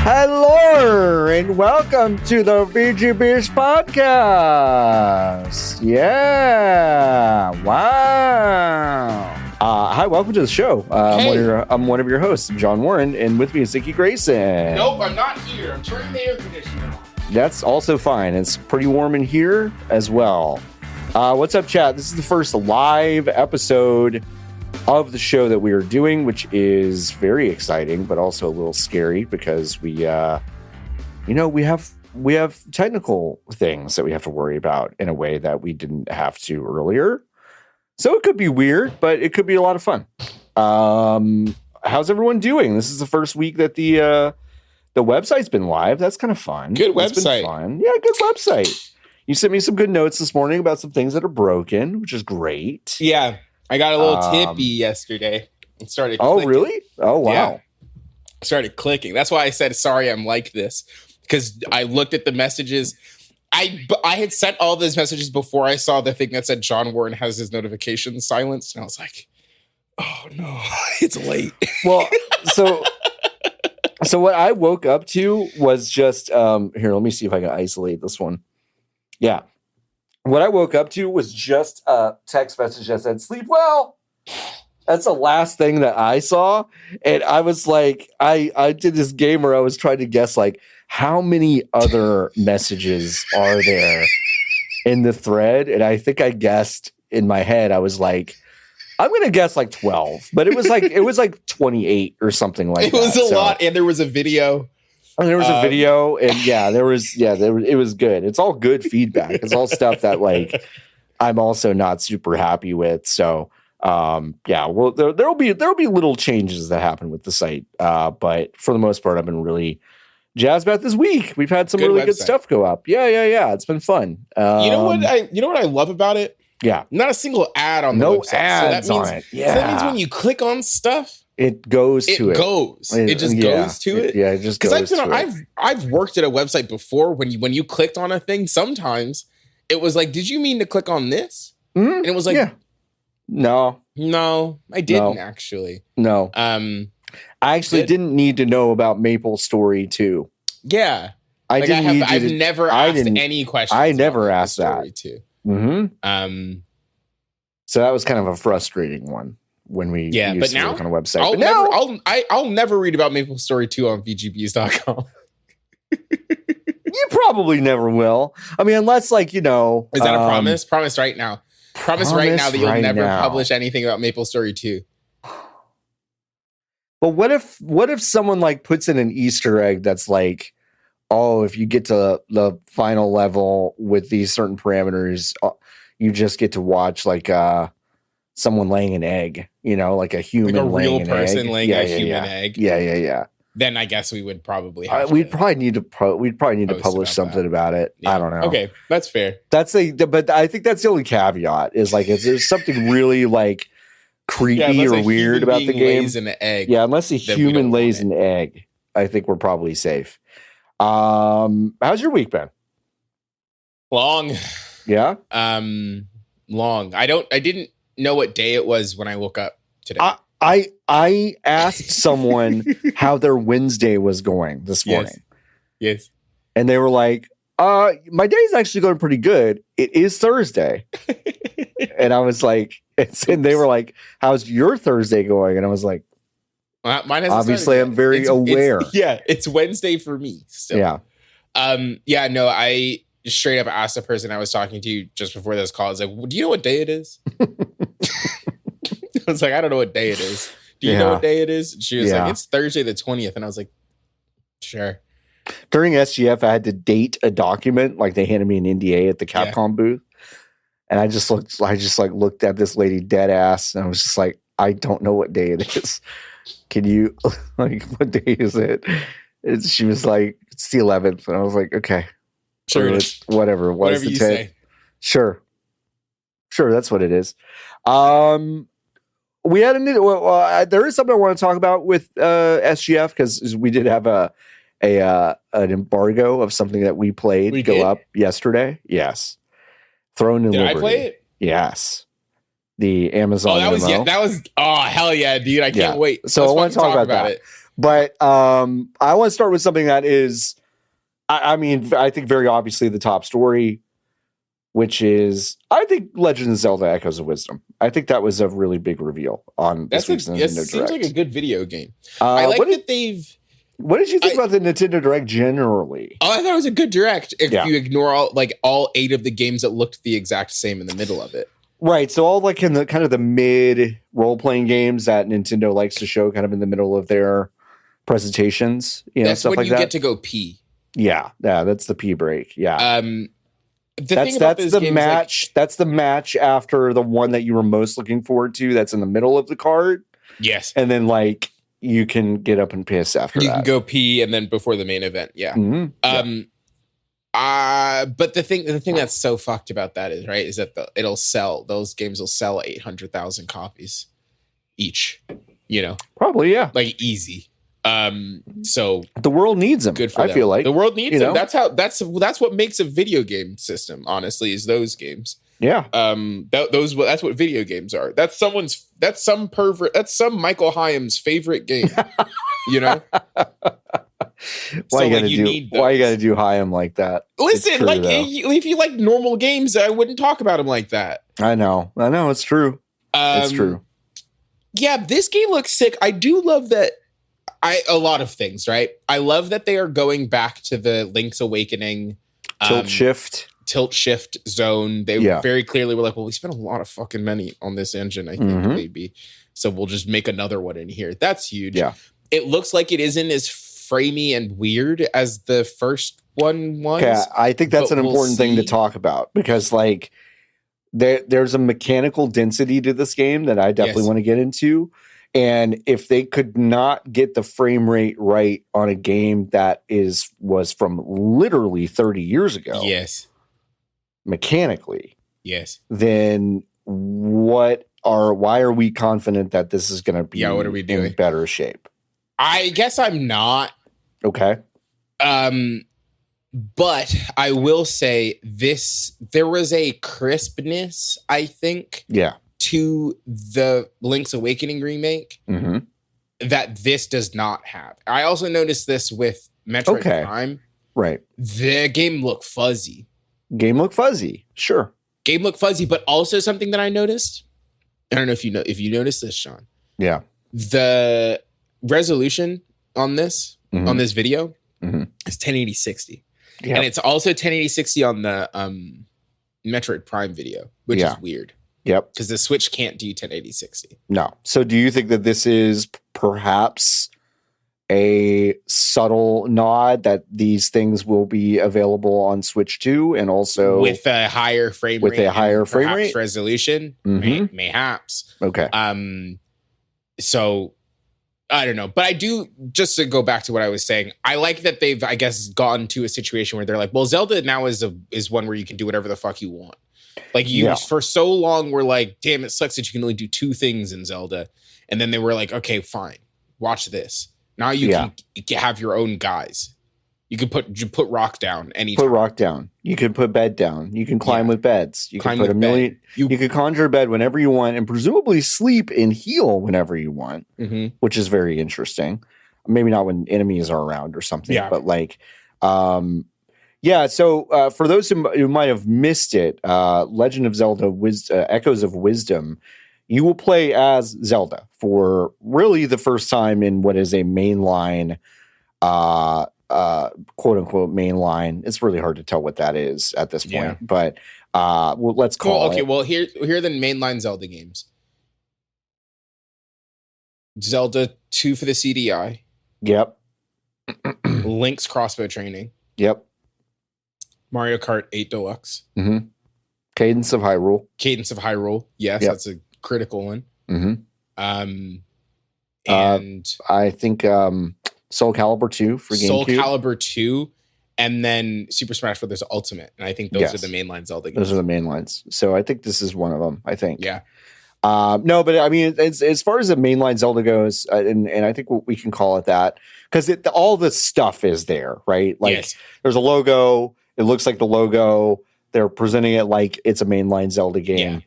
Hello and welcome to the VGB's podcast. Yeah, wow. Hi, welcome to the show. Hey. I'm one of your hosts, John Warren, and with me is Niki Grayson. Nope, I'm not here. I'm turning the air conditioner on. That's also fine. It's pretty warm in here as well. What's up, chat? This is the first live episode of the show that we are doing, which is very exciting, but also a little scary because we have technical things that we have to worry about in a way that we didn't have to earlier. So it could be weird, but it could be a lot of fun. How's everyone doing? This is the first week that the website's been live. That's kind of fun. Good It's website. been fun. Yeah, good website. You sent me some good notes this morning about some things that are broken, which is great. Yeah, I got a little tippy yesterday and started Oh, clicking. really? Oh, wow. Yeah. Started clicking. That's why I said, sorry, I'm like this. Because I looked at the messages. I had sent all those messages before I saw the thing that said John Warren has his notifications silenced. And I was like, oh, no, it's late. Well, so what I woke up to was just here. Let me see if I can isolate this one. Yeah, what I woke up to was just a text message that said "sleep well." That's the last thing that I saw, and I was like, I did this game where I was trying to guess like how many other messages are there in the thread, and I think I guessed in my head. I was like, I'm gonna guess like 12, but it was like 28 or something like that. It was a lot, and there was a video. And there was a video, and it was good. It's all good feedback. It's all stuff that like I'm also not super happy with. So well, there'll be little changes that happen with the site. But for the most part, I've been really jazzed about this week. We've had some really good stuff go up. Yeah. It's been fun. You know what I love about it? Yeah. Not a single ad on the No website. ads on it. Yeah. So that means when you click on stuff, it goes to it. It just goes to it. Yeah, it just goes to it. I've worked at a website before when you clicked on a thing, sometimes it was like, did you mean to click on this? Mm-hmm. And it was like, no, I didn't actually. No. I actually didn't need to know about Maple Story 2. Yeah. I've never asked any questions. I never asked that. Too. Mm-hmm. So that was kind of a frustrating one when we used to work on a website. I'll never read about Maple Story 2 on VGBs.com. You probably never will. I mean, unless like, Is that a promise? Promise right now. Promise right now that you'll never publish anything about Maple Story 2. But what if someone like puts in an Easter egg that's like, oh, if you get to the final level with these certain parameters, you just get to watch like someone laying an egg, like a human, like a real person egg. laying a human egg. Yeah. Then I guess we would probably have we'd probably need to publish something about it. Yeah. I don't know. Okay, that's fair. But I think that's the only caveat is like if there's something really like creepy or weird about the game. Lays an egg, unless a human lays an egg, I think we're probably safe. How's your week been? Long. Yeah. Long. I didn't know what day it was when I woke up today. I asked someone how their Wednesday was going this morning. Yes. And they were like, my day's actually going pretty good. It is Thursday. And I was like, and they were like, how's your Thursday going? And I was like, mine hasn't obviously I'm very aware. It's Wednesday for me still. Yeah. No, I straight up asked the person I was talking to just before this call. I was like, do you know what day it is? I was like, I don't know what day it is. Do you know what day it is? And she was like, it's Thursday the 20th. And I was like, sure. During SGF, I had to date a document. Like they handed me an NDA at the Capcom booth. And I just looked at this lady dead ass. And I was just like, I don't know what day it is. Can you, like, what day is it? And she was like, it's the 11th. And I was like, okay. Sure. Whatever. What's the 10th? Say. Sure, that's what it is. We had there is something I want to talk about with SGF because we did have an embargo of something that we played up yesterday. Yes, Throne and Liberty. Did I play it? Yes, the Amazon. Oh, that was hell yeah, dude! I can't wait. So I want to talk about that. It. But I want to start with something that is, I mean, I think very obviously the top story, which is, I think Legend of Zelda Echoes of Wisdom. I think that was a really big reveal on this week's Nintendo Direct. It seems like a good video game. I like that they've... What did you think about the Nintendo Direct generally? Oh, I thought it was a good Direct. If you ignore all 8 of the games that looked the exact same in the middle of it. Right. So all like in the kind of the mid role-playing games that Nintendo likes to show kind of in the middle of their presentations. That's stuff when like you that. get to go pee. Yeah. That's the pee break. Yeah. That's the match. That's the match after the one that you were most looking forward to. That's in the middle of the card. Yes. And then like you can get up and piss after that. You can go pee and then before the main event. Yeah. Mm-hmm. But the thing that's so fucked about that is that those games will sell 800,000 copies each, probably. Yeah. Like easy. So the world needs them. Good for them. I feel like the world needs them. That's what makes a video game system, honestly, is those games. Yeah. That's what video games are. That's some pervert. That's some Michael Hyam's favorite game. Why you gotta do Hyam like that? Listen, true, if you like normal games, I wouldn't talk about them like that. I know. It's true. It's true. Yeah, this game looks sick. I do love that. A lot of things, right? I love that they are going back to the Link's Awakening tilt shift zone. They very clearly were like, well, we spent a lot of fucking money on this engine, I think maybe. So we'll just make another one in here. That's huge. Yeah. It looks like it isn't as framey and weird as the first one was. Yeah, I think that's an important thing to talk about because like there's a mechanical density to this game that I definitely want to get into. And if they could not get the frame rate right on a game that was from literally 30 years ago, mechanically, then why are we confident that this is going to be what are we doing? In better shape? I guess I'm not. Okay. But I will say there was a crispness, I think. Yeah. To the Link's Awakening remake that this does not have. I also noticed this with Metroid Prime. Right. The game looked fuzzy. Sure. Game looked fuzzy, but also something that I noticed. I don't know if you noticed this, Sean. Yeah. The resolution on this video is 1080-60. Yeah. And it's also 1080-60 on the Metroid Prime video, which is weird. Yep. Because the Switch can't do 1080-60. No. So do you think that this is perhaps a subtle nod that these things will be available on Switch 2 and also with a higher frame rate, resolution? Mayhaps. Okay. So I don't know. But I do, just to go back to what I was saying, I like that they've, I guess, gotten to a situation where they're like, well, Zelda now is one where you can do whatever the fuck you want. Like for so long, we're like, damn, it sucks that you can only do 2 things in Zelda. And then they were like, okay, fine, watch this. Now you can have your own guys. You can put rock down anytime. Put rock down. You can put bed down. You can climb with beds. You can put you can conjure a bed whenever you want and presumably sleep and heal whenever you want, which is very interesting. Maybe not when enemies are around or something, but like, so for those who might have missed it, Legend of Zelda Echoes of Wisdom, you will play as Zelda for really the first time in what is a mainline, quote unquote mainline. It's really hard to tell what that is at this point, but let's call it. Well, here are the mainline Zelda games. Zelda 2 for the CDI. Yep. Link's Crossbow Training. Yep. Mario Kart 8 Deluxe. Cadence of Hyrule. Yes, that's a critical one. And I think Soul Calibur 2 for GameCube. Soul Calibur 2, and then Super Smash Bros. Ultimate. And I think those are the mainline Zelda games. Those are the main lines. So I think this is one of them, I think. Yeah. No, but I mean, as far as the mainline Zelda goes, and I think we can call it that, because all the stuff is there, right? Like there's a logo. It looks like the logo. They're presenting it like it's a mainline Zelda game.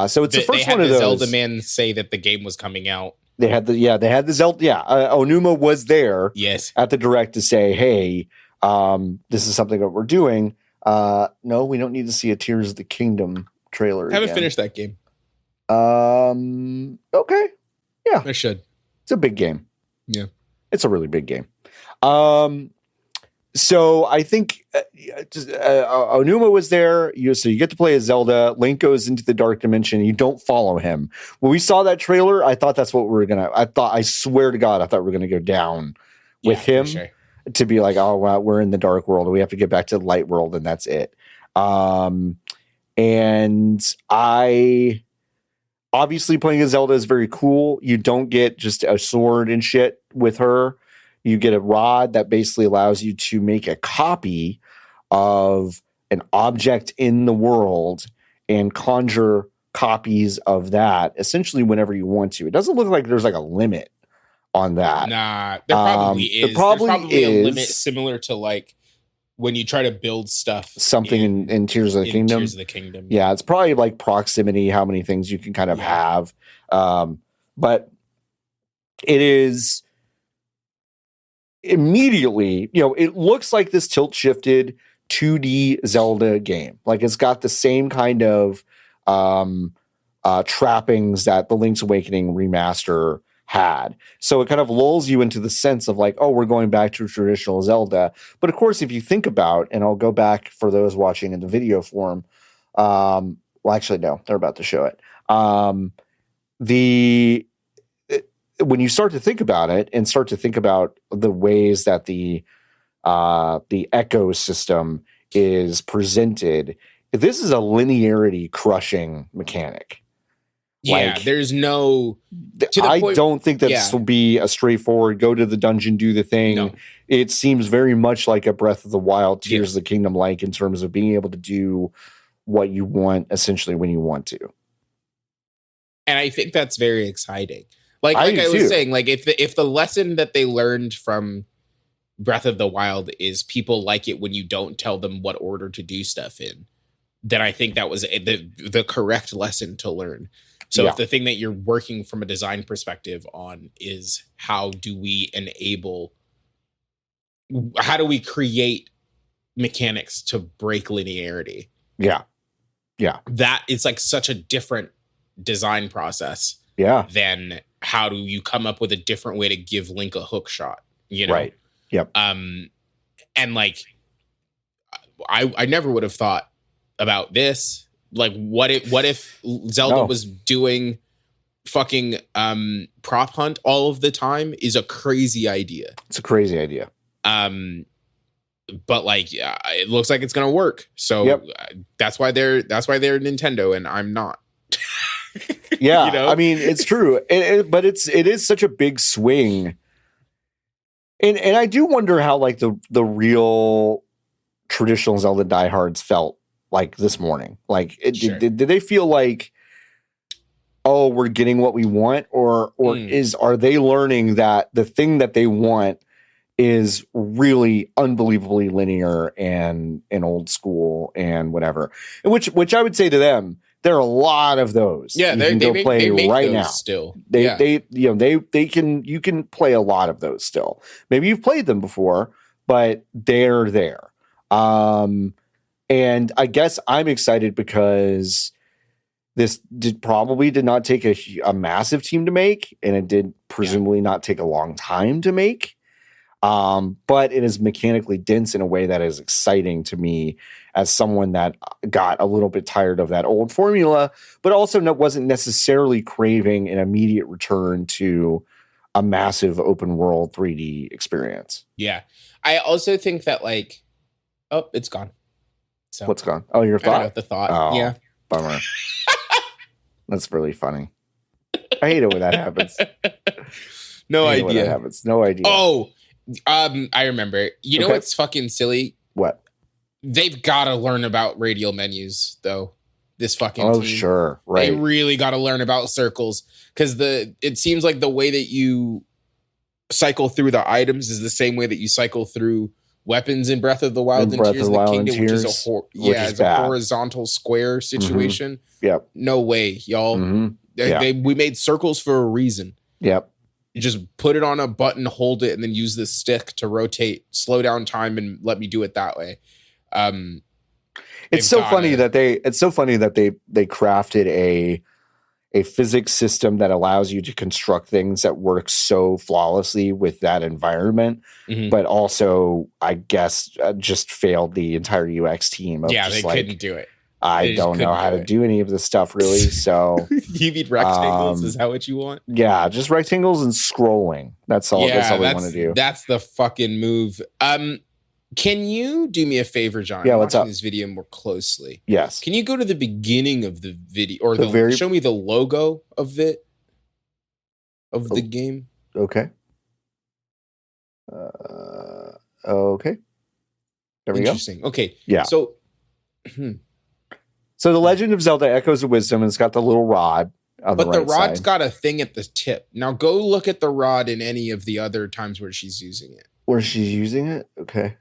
So it's the first one of those. Zelda Man say that the game was coming out. They had the Zelda. Yeah, Onuma was there. Yes. At the direct to say, hey, this is something that we're doing. No, we don't need to see a Tears of the Kingdom trailer. Haven't finished that game. Okay. Yeah. I should. It's a big game. Yeah. It's a really big game. So I think Onuma was there. So you get to play as Zelda. Link goes into the dark dimension. You don't follow him. When we saw that trailer, I thought that's what we were gonna. I swear to God, I thought we were gonna go down with him to be like, oh, well, we're in the dark world. We have to get back to the light world, and that's it. And I obviously playing as Zelda is very cool. You don't get just a sword and shit with her. You get a rod that basically allows you to make a copy of an object in the world and conjure copies of that essentially whenever you want to. It doesn't look like there's like a limit on that. Nah, there probably is. There probably There's is a limit similar to like when you try to build stuff. Something in Tears of the Kingdom. Tears of the Kingdom. Yeah, it's probably like proximity, how many things you can kind of have. But it is immediately, it looks like this tilt shifted 2D Zelda game. Like it's got the same kind of trappings that the Link's Awakening remaster had. So it kind of lulls you into the sense of like, oh, we're going back to traditional Zelda. But of course, if you think about, and I'll go back for those watching in the video form. Well, actually, no, they're about to show it. When you start to think about it and start to think about the ways that the ecosystem is presented, this is a linearity crushing mechanic. Yeah, like, there's no. Don't think that this will be a straightforward go to the dungeon, do the thing. No. It seems very much like a Breath of the Wild, Tears of the Kingdom like in terms of being able to do what you want essentially when you want to. And I think that's very exciting. Like I was saying, like if the lesson that they learned from Breath of the Wild is people like it when you don't tell them what order to do stuff in, then I think that was the correct lesson to learn. So if the thing that you're working from a design perspective on is how do we create mechanics to break linearity? Yeah. That it's like such a different design process. Yeah. Than how do you come up with a different way to give Link a hook shot? Right. Yep. And like, I never would have thought about this. Like, what if Zelda was doing fucking prop hunt all of the time? Is a crazy idea. It's a crazy idea. But like, it looks like it's gonna work. So that's why they're Nintendo, and I'm not. Yeah, I mean, it's true, but it is such a big swing, and I do wonder how like the real traditional Zelda diehards felt like this morning. Like, did they feel like, oh, we're getting what we want, or are they learning that the thing that they want is really unbelievably linear and old school and whatever, and which I would say to them. There are a lot of those. Yeah, they make right now. Still, you can play a lot of those still. Maybe you've played them before, but they're there. And I guess I'm excited because this probably did not take a massive team to make, and it did presumably not take a long time to make. But it is mechanically dense in a way that is exciting to me as someone that got a little bit tired of that old formula, but also wasn't necessarily craving an immediate return to a massive open world 3D experience. Yeah. I also think that like, oh, it's gone. So what's gone? Oh, your thought? The thought. Oh, yeah. Bummer. That's really funny. I hate it when that happens. No idea. No idea. Oh, I remember. You know what's fucking silly? What? They've got to learn about radial menus, though. This fucking team. Oh, sure. Right. They really got to learn about circles, because it seems like the way that you cycle through the items is the same way that you cycle through weapons in Breath of the Wild and Tears of the Kingdom, which is a horizontal square situation. Mm-hmm. Yep. No way, y'all. Mm-hmm. We made circles for a reason. Yep. You just put it on a button, hold it, and then use the stick to rotate, slow down time, and let me do it that way. It's so funny that they crafted a physics system that allows you to construct things that work so flawlessly with that environment, but also, I guess, just failed the entire UX team. Of they couldn't do it. I don't know how to do any of this stuff really. So you need rectangles? Is that what you want? Yeah, just rectangles and scrolling. That's all. That's all we want to do. That's the fucking move. Can you do me a favor, John? Yeah, I'm what's watching up? This video more closely. Yes. Can you go to the beginning of the video, or show me the logo of it, of the game? Okay. Okay. There we go. Interesting. Okay. Yeah. So. So the Legend of Zelda: Echoes of Wisdom, it's got the little rod on the right side. But the rod's got a thing at the tip. Now go look at the rod in any of the other times where she's using it. Where she's using it? Okay.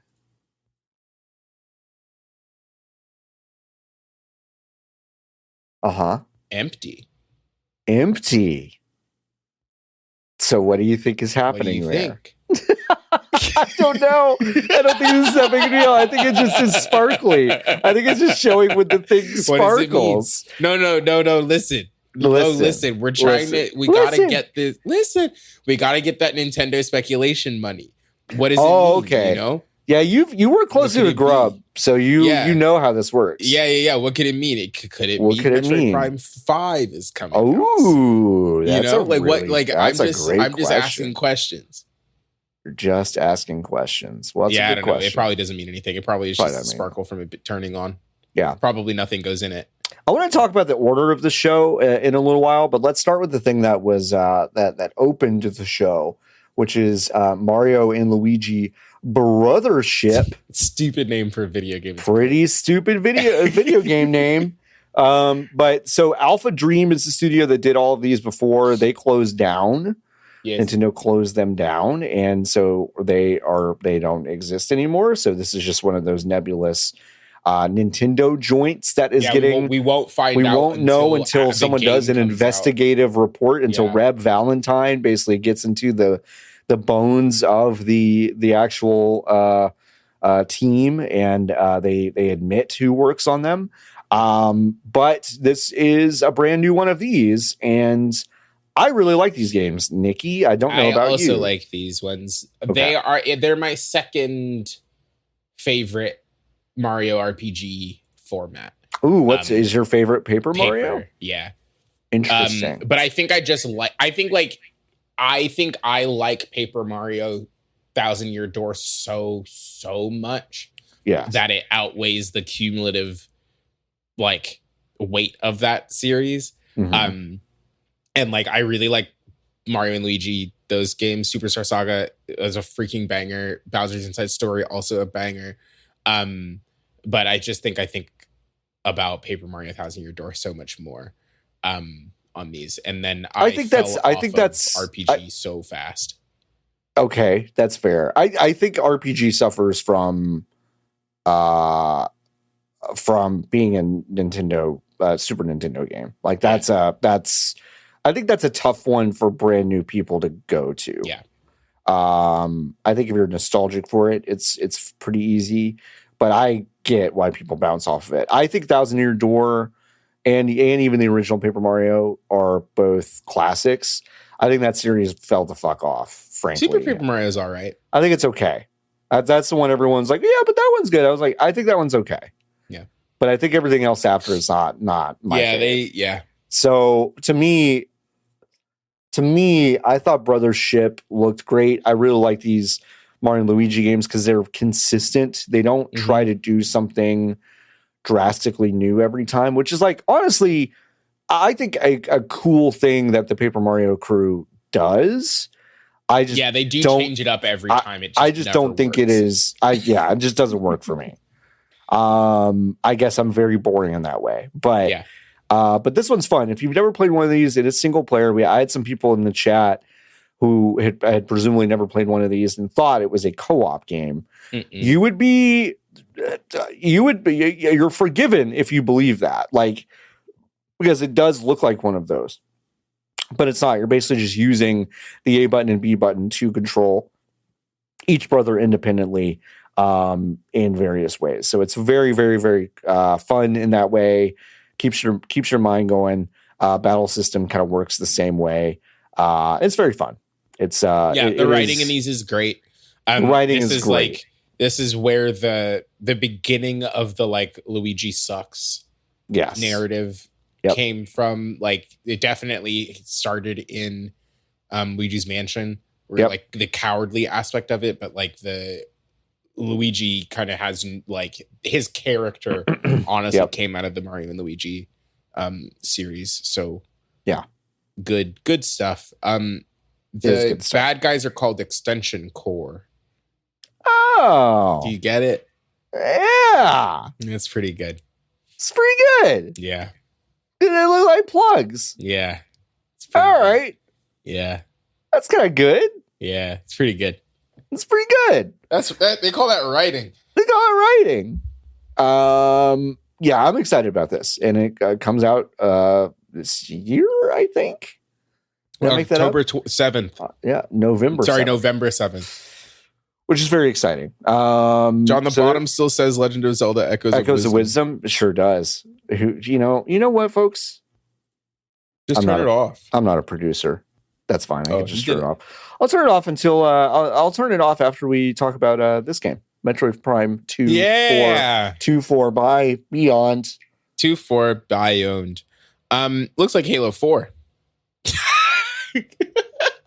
Uh-huh. Empty. So what do you think is happening there? Think? I don't know. I don't think this is that big a deal. I think it just is sparkly. I think it's just showing when the thing sparkles. No. Listen. We're trying to. We gotta get this. Listen. We gotta get that Nintendo speculation money. What does it mean? Okay. You know? Yeah, you were closer to Grub, so you know how this works. Yeah. What could it mean? Could it mean Metroid Prime 5 is coming? Oh, that's I'm just asking questions. You're just asking questions. Well, I don't know. It probably doesn't mean anything. It probably is just a sparkle from it turning on. Yeah. Probably nothing goes in it. I want to talk about the order of the show in a little while, but let's start with the thing that was that opened the show, which is Mario and Luigi Brothership. Stupid name for a video game. Pretty stupid video game name. But so Alpha Dream is the studio that did all of these before. They closed down. Yes. Nintendo closed them down, and so they don't exist anymore. So this is just one of those nebulous Nintendo joints that is getting. We won't know until someone does an investigative report. Until Reb Valentine basically gets into the bones of the actual team, and they admit who works on them. But this is a brand new one of these, and I really like these games, Niki. I don't know about you. I also like these ones. Okay. They're my second favorite Mario RPG format. Ooh, is your favorite Paper Mario? Yeah. Interesting. But I think I like Paper Mario Thousand Year Door so much that it outweighs the cumulative weight of that series. Mm-hmm. And I really like Mario and Luigi, those games. Superstar Saga is a freaking banger. Bowser's Inside Story, also a banger. But I think about Paper Mario Thousand Year Door so much more on these. And then I think that's RPG so fast. Okay, that's fair. I think RPG suffers from being a Nintendo Super Nintendo game. I think that's a tough one for brand new people to go to. Yeah. I think if you're nostalgic for it, it's pretty easy, but I get why people bounce off of it. I think Thousand Year Door and even the original Paper Mario are both classics. I think that series fell the fuck off, frankly. Super Paper Mario is all right. I think it's okay. That's the one everyone's like, yeah, but that one's good. I was like, I think that one's okay. Yeah. But I think everything else after is not my favorite. So to me, I thought Brothership looked great. I really like these Mario and Luigi games because they're consistent. They don't try to do something drastically new every time, which is honestly, I think a cool thing that the Paper Mario crew does. They change it up every time. I just don't think it is. It just doesn't work for me. I guess I'm very boring in that way, but but this one's fun. If you've never played one of these, it is single player. I had some people in the chat who had presumably never played one of these and thought it was a co-op game. You're forgiven if you believe that, because it does look like one of those. but it's not. You're basically just using the A button and B button to control each brother independently in various ways. So it's very, very, very fun in that way. Keeps your mind going. Battle system kind of works the same way. It's very fun. It's the writing in these is great. Writing is great. Like, this is where the beginning of the like Luigi sucks narrative came from. Like, it definitely started in Luigi's Mansion, where like the cowardly aspect of it, but like the Luigi kind of has like his character honestly came out of the Mario and Luigi series. So good stuff. The bad guys are called Extension Core. Oh, do you get it? Yeah, it's pretty good. It's pretty good. Yeah, they look like plugs. Yeah, all right. Yeah, that's kind of good. Yeah, it's pretty good. It's pretty good. They call that writing. They call it writing. Yeah, I'm excited about this, and it comes out this year, I think. October 7th. Yeah, November. Sorry, 7th. November 7th. Which is very exciting. John the bottom still says Legend of Zelda Echoes of Wisdom. It sure does. You know what, folks? Just turn it off. I'm not a producer. That's fine. I can just turn it off. I'll turn it off until I'll turn it off after we talk about this game, Metroid Prime 2. 2-4 by Beyond. 2-4 by owned. Looks like Halo 4.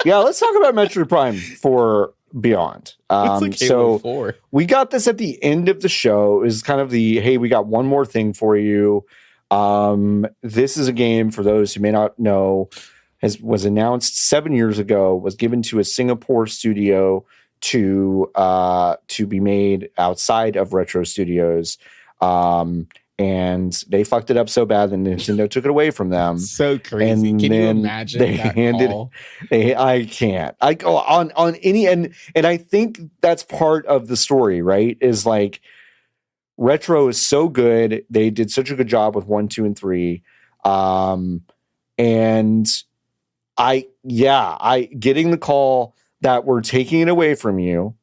Yeah, let's talk about Metroid Prime 4 Beyond. Like Halo 4. We got this at the end of the show. It was kind of hey, we got one more thing for you. This is a game, for those who may not know, was announced 7 years ago, was given to a Singapore studio to be made outside of Retro Studios. And they fucked it up so bad that Nintendo took it away from them. So crazy. And Can you imagine that call? I can't. I go on any and I think that's part of the story, right? Is like Retro is so good. They did such a good job with 1, 2, and 3. And I getting the call that we're taking it away from you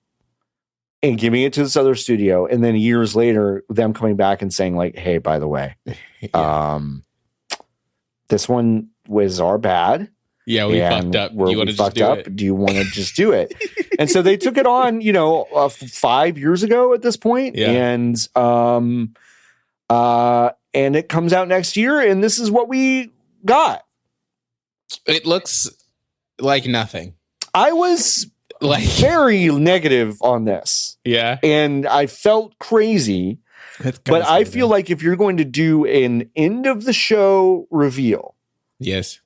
and giving it to this other studio, and then years later, them coming back and saying like, "Hey, by the way, this one was our bad. Yeah, we fucked up. We fucked up. Do you want to just do it?" And so they took it on, 5 years ago at this point, and it comes out next year, and this is what we got. It looks like nothing. I was very negative on this. Yeah. And I felt crazy. But I feel like if you're going to do an end of the show reveal, yes,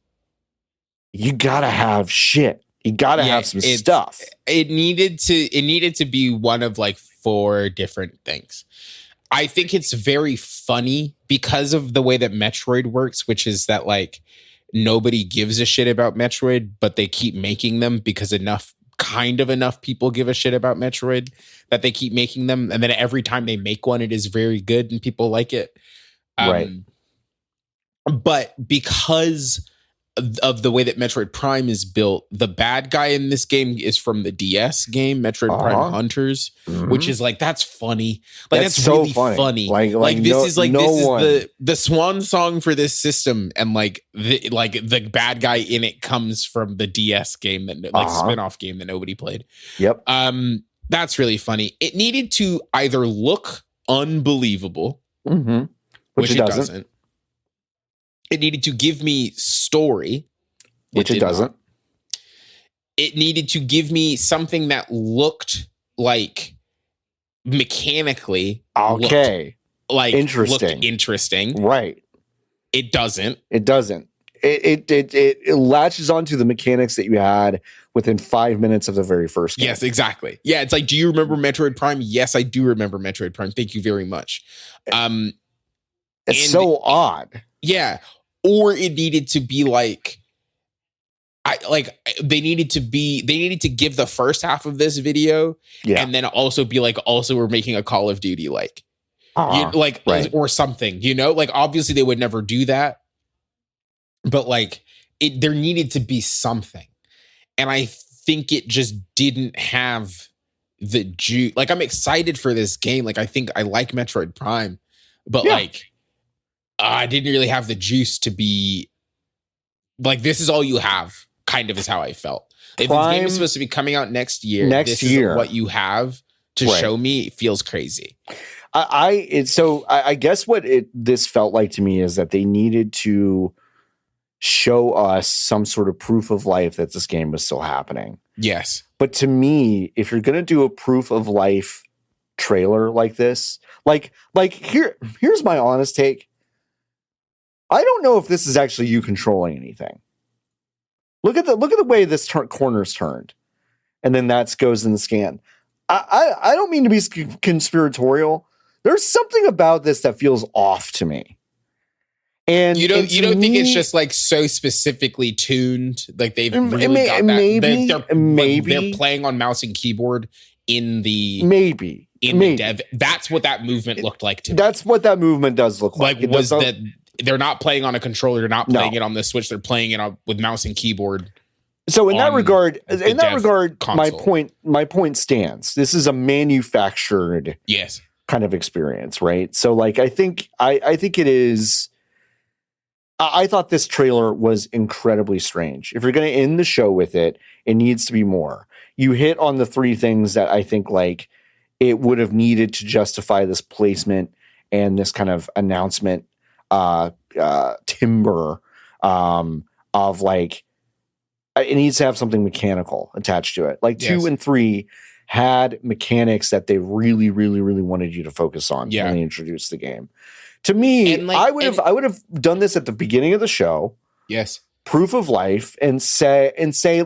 you gotta have shit. You gotta have some stuff. It needed to be one of like 4 different things. I think it's very funny because of the way that Metroid works, which is that like nobody gives a shit about Metroid, but they keep making them because enough people give a shit about Metroid that they keep making them. And then every time they make one, it is very good and people like it. Right. But because of the way that Metroid Prime is built, the bad guy in this game is from the DS game, Metroid Prime Hunters, which is like, that's funny. Like that's so really funny. Like this is the swan song for this system, and the bad guy in it comes from the DS game that spin-off game that nobody played. Yep. That's really funny. It needed to either look unbelievable, which it doesn't. It needed to give me story, which it doesn't. Not. It needed to give me something that looked like mechanically interesting. Right. It doesn't. It latches onto the mechanics that you had within 5 minutes of the very first game. Yes, exactly. Yeah, it's like, do you remember Metroid Prime? Yes, I do remember Metroid Prime. Thank you very much. It's so odd. Yeah. Or it needed to be they needed to give the first half of this video and then also be like, also we're making a Call of Duty or something, like obviously they would never do that. But like there needed to be something. And I think it just didn't have the juice. Like, I'm excited for this game. Like, I think I like Metroid Prime, but like, I didn't really have the juice to be like, this is all you have, kind of is how I felt. If this game is supposed to be coming out next year, this is what you have to show me. It feels crazy. I guess what this felt like to me is that they needed to show us some sort of proof of life that this game was still happening. Yes. But to me, if you're going to do a proof of life trailer like this, like here's my honest take. I don't know if this is actually you controlling anything. Look at the way this corner's turned, and then that goes in the scan. I don't mean to be conspiratorial. There's something about this that feels off to me. And you don't think it's just like so specifically tuned, like they've really got that. They're playing on mouse and keyboard in the the dev. That's what that movement looked like to me. That's what that movement does look like. That they're not playing on a controller, they're not playing it on the Switch, they're playing it with mouse and keyboard. So in that regard, console. my point stands. This is a manufactured kind of experience, right? So like I think it is. I thought this trailer was incredibly strange. If you're going to end the show with it, it needs to be more. You hit on the three things that I think like it would have needed to justify this placement and this kind of announcement timber of like it needs to have something mechanical attached to it. Like 2 and 3 had mechanics that they really, really, really wanted you to focus on when they introduced the game. To me, I would have done this at the beginning of the show. Yes. Proof of life and say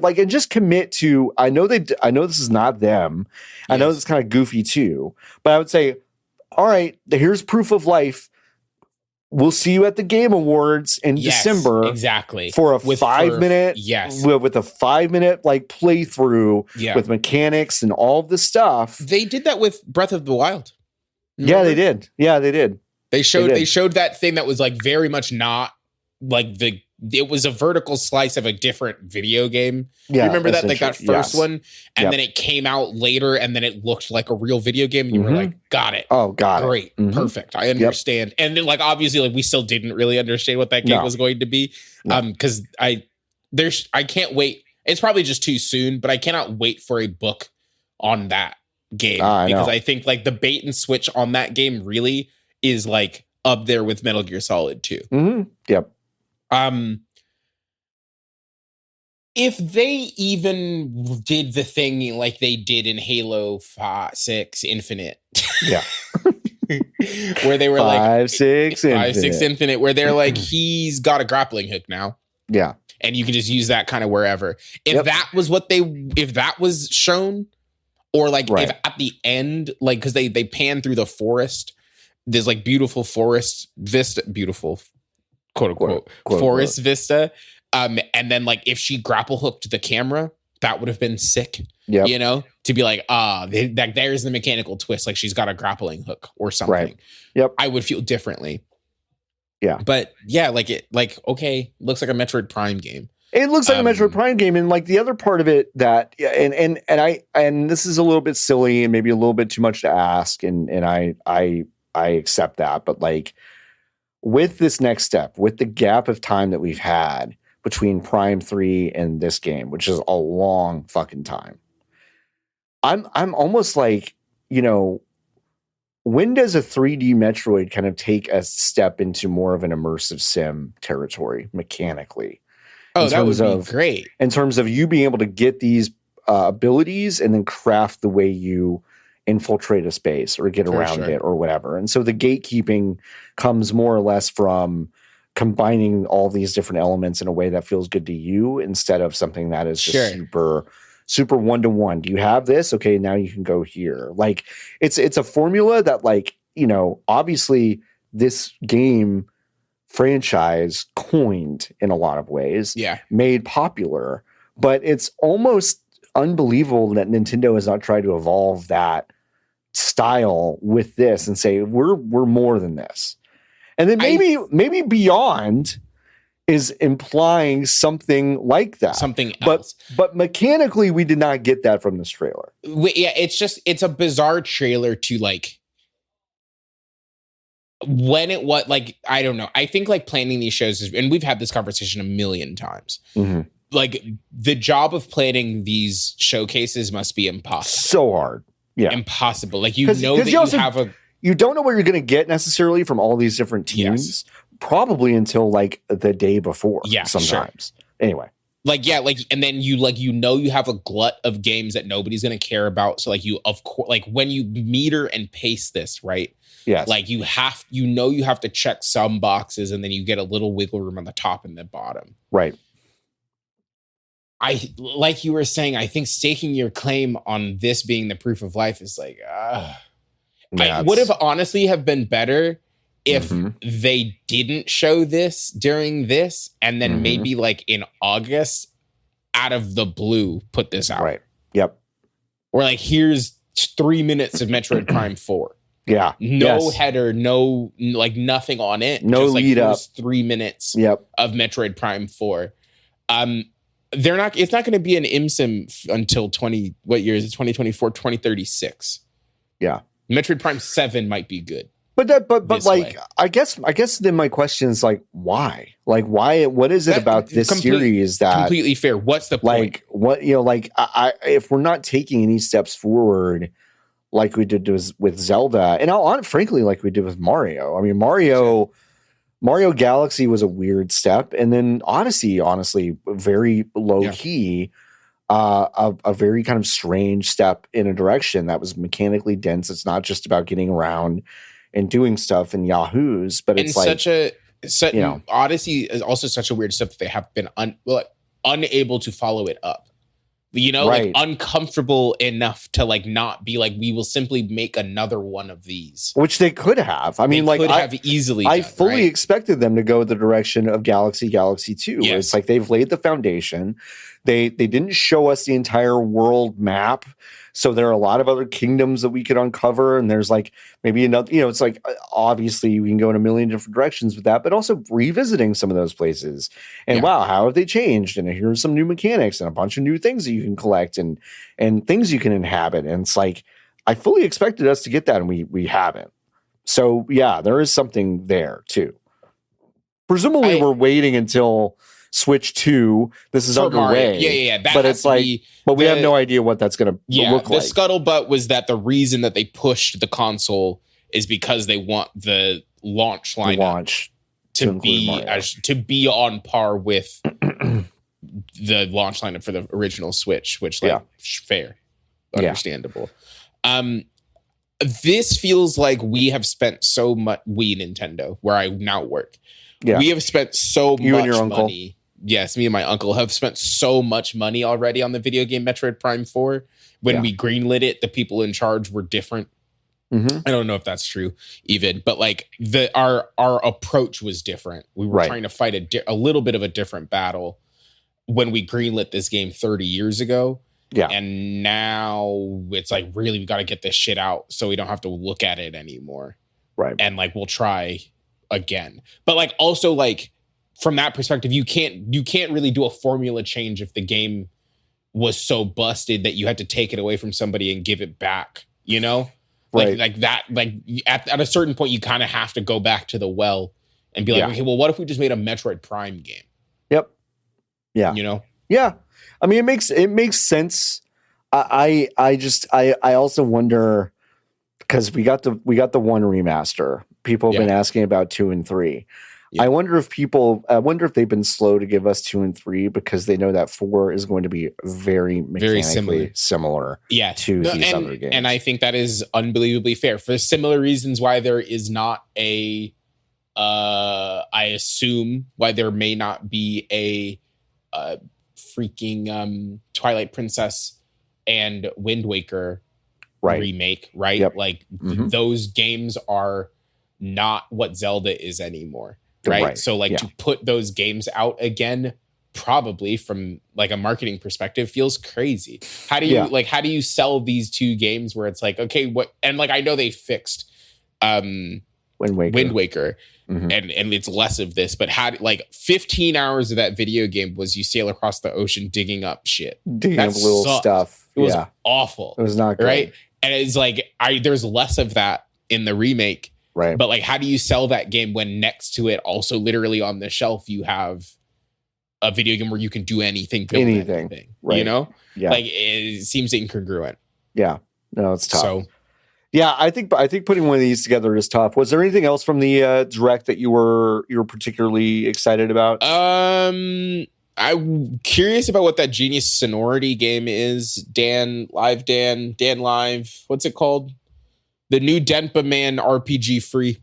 like and just commit to I know this is not them. I know this is kind of goofy too, but I would say, all right, here's proof of life. We'll see you at the Game Awards in December. Exactly. For a 5 minute with a 5 minute like playthrough with mechanics and all of this stuff. They did that with Breath of the Wild. Remember? Yeah, they did. Yeah, they did. They showed that thing that was like very much not like it was a vertical slice of a different video game. Yeah, you remember that? Like that first one, and then it came out later, and then it looked like a real video game, and you were like, "Got it! Oh, got great, it! Perfect, I understand." And then, like, obviously, like we still didn't really understand what that game was going to be, because I can't wait. It's probably just too soon, but I cannot wait for a book on that game because I think like the bait and switch on that game really is like up there with Metal Gear Solid 2. Mm-hmm. Yep. If they even did the thing like they did in Halo 6 Infinite, where they were 5-6 Infinite, where they're like, he's got a grappling hook now, and you can just use that kind of wherever. If that was if that was shown, or like if at the end, like because they pan through the forest, there's like beautiful forest vista, beautiful quote unquote forest vista. And then like if she grapple hooked the camera, that would have been sick. Yeah, you know, to be like, there's the mechanical twist, like she's got a grappling hook or something. Right. Yep. I would feel differently. Yeah. But yeah, like okay, looks like a Metroid Prime game. It looks like a Metroid Prime game, and like the other part of it that and this is a little bit silly and maybe a little bit too much to ask, and I accept that, but like with this next step, with the gap of time that we've had between Prime 3 and this game, which is a long fucking time, I'm almost like, you know, when does a 3D Metroid kind of take a step into more of an immersive sim territory mechanically? Oh, that would be great. In terms of you being able to get these abilities and then craft the way you infiltrate a space or get around it or whatever. And so the gatekeeping comes more or less from combining all these different elements in a way that feels good to you instead of something that is just super one-to-one. Do you have this? Okay, now you can go here. Like it's a formula that, like, you know, obviously this game franchise coined in a lot of ways, made popular, but it's almost unbelievable that Nintendo has not tried to evolve that style with this and say we're more than this. And then maybe beyond, is implying something like that. Something else. But mechanically, we did not get that from this trailer. Yeah, it's a bizarre trailer to like when it was like, I don't know. I think like planning these shows is, and we've had this conversation a million times. Mm-hmm. Like the job of planning these showcases must be impossible. So hard. Yeah. Impossible. Like, you know that you have a... You don't know what you're going to get necessarily from all these different teams, probably until like the day before. Yeah, sometimes. Sure. Anyway. Like, yeah, like, and then you have a glut of games that nobody's going to care about. So like of course, like when you meter and pace this, right? Yes. Like you have to check some boxes, and then you get a little wiggle room on the top and the bottom. Right. Like you were saying, I think staking your claim on this being the proof of life is like, I would have honestly have been better if they didn't show this during this, and then maybe like in August, out of the blue, put this out. Right. Yep. Or like, here's 3 minutes of Metroid Prime 4. Yeah. No header, no, like nothing on it. No just lead up. 3 minutes of Metroid Prime 4. It's not going to be an IMSIM until what year is it? 2024, 2036. Yeah. Metroid Prime 7 might be good. But like, I guess then my question is like, why? Like, why? What is it about this series that completely fair? What's the point? Like, what, you know, like, if we're not taking any steps forward, like we did with Zelda, and frankly, like we did with Mario. I mean, Mario Galaxy was a weird step, and then Odyssey, honestly, very low key, a very kind of strange step in a direction that was mechanically dense. It's not just about getting around and doing stuff in Yahoos, but it's Odyssey is also such a weird step that they have been unable to follow it up. You know, like uncomfortable enough to like not be like, we will simply make another one of these, which they could have. I mean, like, could have easily. I fully expected them to go the direction of Galaxy 2. Yes. It's like they've laid the foundation. They didn't show us the entire world map, so there are a lot of other kingdoms that we could uncover, and there's like maybe another. You know, it's like obviously we can go in a million different directions with that, but also revisiting some of those places. And wow, how have they changed? And here's some new mechanics and a bunch of new things that you can collect and things you can inhabit. And it's like I fully expected us to get that, and we haven't. So yeah, there is something there too. Presumably, we're waiting until Switch 2. This is underway. Yeah. But it's like, but we have no idea what that's going to look like. The scuttlebutt was that the reason that they pushed the console is because they want the launch lineup to be on par with the launch lineup for the original Switch, which fair, understandable. This feels like we have spent so much. We, Nintendo, where I now work, we have spent so much and your uncle. money. Yes, me and my uncle have spent so much money already on the video game Metroid Prime 4. When we greenlit it, the people in charge were different. I don't know if that's true even, but like our approach was different. We were trying to fight a little bit of a different battle when we greenlit this game 30 years ago. Yeah. And now it's like, really, we got to get this shit out so we don't have to look at it anymore. Right. And like, we'll try again. But like, also like, from that perspective, you can't really do a formula change if the game was so busted that you had to take it away from somebody and give it back, you know? Like that, like at a certain point, you kind of have to go back to the well and be like, okay, well, what if we just made a Metroid Prime game? Yep. Yeah. You know? Yeah. I mean, it makes sense. I also wonder, because we got the 1 remaster. People have been asking about 2 and 3. Yeah. I wonder if they've been slow to give us 2 and 3 because they know that 4 is going to be very mechanically similar to these other games. And I think that is unbelievably fair for similar reasons why there is not I assume why there may not be a freaking Twilight Princess and Wind Waker remake, right? Yep. Like those games are not what Zelda is anymore. Right. So like to put those games out again, probably from like a marketing perspective, feels crazy. How do you sell these 2 games where it's like, okay, what? And like, I know they fixed Wind Waker. and it's less of this, but had like 15 hours of that video game was you sail across the ocean digging up shit. Digging up little stuff. It was awful. It was not good. Right. And it's like, there's less of that in the remake. Right. But like, how do you sell that game when next to it, also literally on the shelf, you have a video game where you can do anything, build anything, right. You know? Yeah. Like, it seems incongruent. Yeah. No, it's tough. So, yeah, I think putting one of these together is tough. Was there anything else from the direct that you were particularly excited about? I'm curious about what that Genius Sonority game is. Dan Live. What's it called? The new Denpa Man RPG free.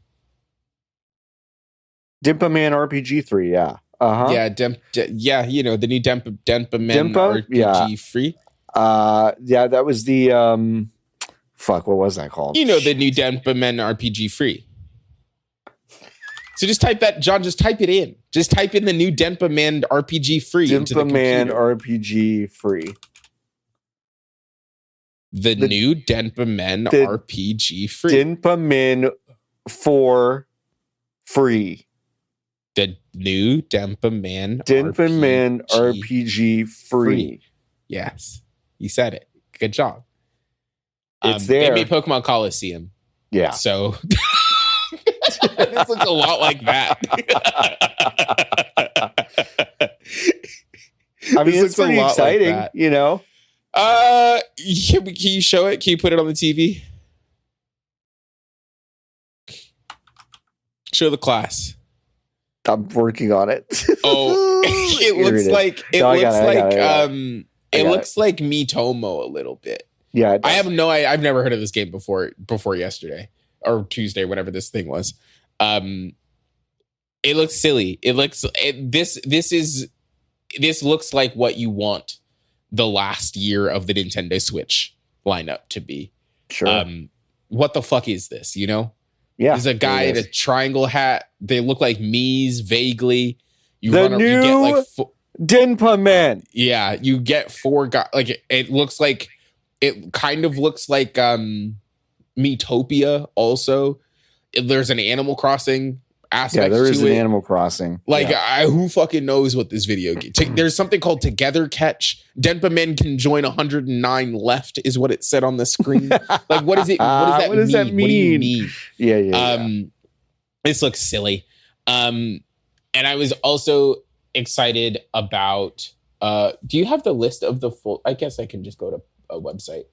Denpa Man RPG 3, yeah. Uh-huh. Yeah, you know, the new Denpa Men RPG free. Yeah, that was the fuck, what was that called? You know, the new Denpa Men RPG free. So just type that, John, just type it in. Just type in the new Denpa Man RPG free into the computer. Denpa Man RPG free. The new Denpa Men RPG free. Denpa Men 4 free. The new Denpa Man RPG free. Yes. You said it. Good job. It's there. They made Pokemon Coliseum. Yeah. So this looks a lot like that. I mean, it's pretty exciting, like, you know? Can you show it? Can you put it on the TV? Show the class. I'm working on it. Oh, it looks like it looks like Miitomo a little bit. Yeah, I've never heard of this game before yesterday or Tuesday, whatever this thing was. It looks silly. This looks like what you want the last year of the Nintendo Switch lineup to be. Sure. What the fuck is this? You know? Yeah. There's a guy in a triangle hat. They look like Mii's vaguely. You get like Denpa Men. Yeah, you get 4 guys. Like it kind of looks like Miitopia also. There's an Animal Crossing aspect. Yeah, there is an Animal Crossing. Like, who fucking knows what this video game? There's something called Together Catch. Denpa Men can join 109 left, is what it said on the screen. Like, what is it? What does that mean? What do you mean? Yeah. This looks silly. And I was also excited about. Do you have the list of the full? I guess I can just go to a website,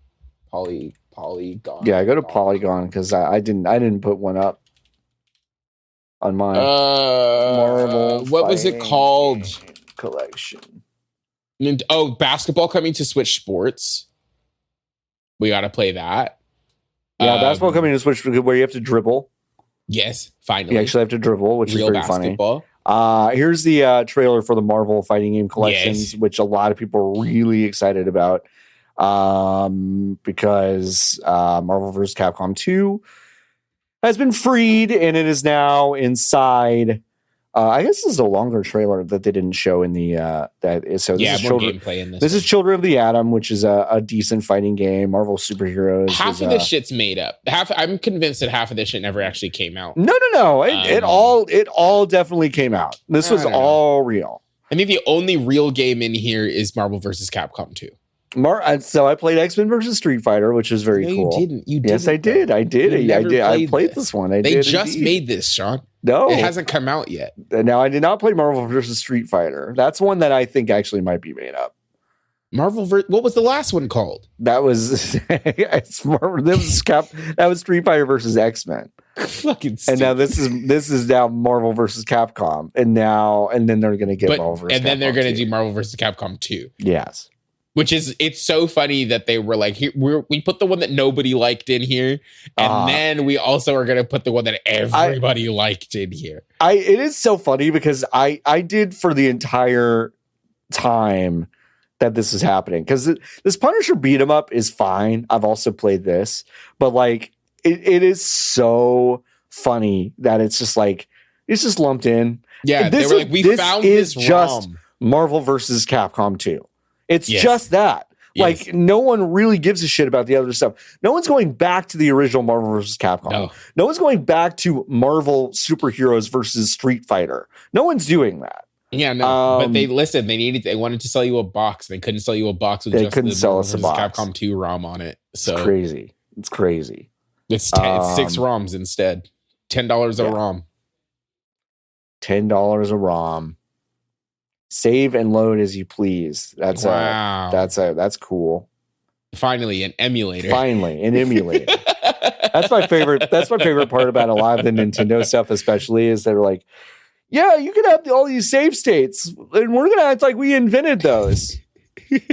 Polygon. Yeah, I go to Polygon because I didn't put one up on mine. Marvel. What was it called? Collection. Oh, basketball coming to Switch Sports. We got to play that. Yeah, basketball coming to Switch where you have to dribble. Yes, finally. You actually have to dribble, which Real is very basketball. Funny. Here's the trailer for the Marvel fighting game collections, which a lot of people are really excited about. Because Marvel vs. Capcom 2 has been freed and it is now inside. I guess this is a longer trailer that they didn't show in the gameplay in this. This is Children of the Atom, which is a decent fighting game. Marvel superheroes. Half of this shit's made up. I'm convinced that half of this shit never actually came out. No. It all definitely came out. This was all real. I think the only real game in here is Marvel vs. Capcom 2. So I played X-Men versus Street Fighter, which was very cool. You didn't. Yes, I did. I played this one. They just made this, Sean. No, it hasn't come out yet. Now, I did not play Marvel versus Street Fighter. That's one that I think actually might be made up. What was the last one called? That was that was Street Fighter versus X-Men. Fucking stupid. And now this is now Marvel versus Capcom, and then they're going to get Marvel versus and then Capcom they're going to 2. do Marvel versus Capcom 2. Yes. It's so funny that they were like, we put the one that nobody liked in here, and then we also are going to put the one that everybody liked in here. It is so funny because I did for the entire time that this is happening, because this Punisher beat 'em up is fine. I've also played this, but like it is so funny that it's just lumped in. Yeah, they were like, we found this just Marvel versus Capcom 2. It's just that. Yes. Like, no one really gives a shit about the other stuff. No one's going back to the original Marvel vs. Capcom. No one's going back to Marvel superheroes versus Street Fighter. No one's doing that. Yeah, no. But they wanted to sell you a box. They couldn't sell you a box with just the Marvel vs. Capcom 2 ROM on it. So it's crazy. It's crazy. It's 6 ROMs instead. $10 a ROM. $10 a ROM. Save and load as you please. That's wow. That's cool. Finally, an emulator. That's my favorite. That's my favorite part about a lot of the Nintendo stuff, especially, is they're like, yeah, you can have all these save states, and we're gonna act like we invented those.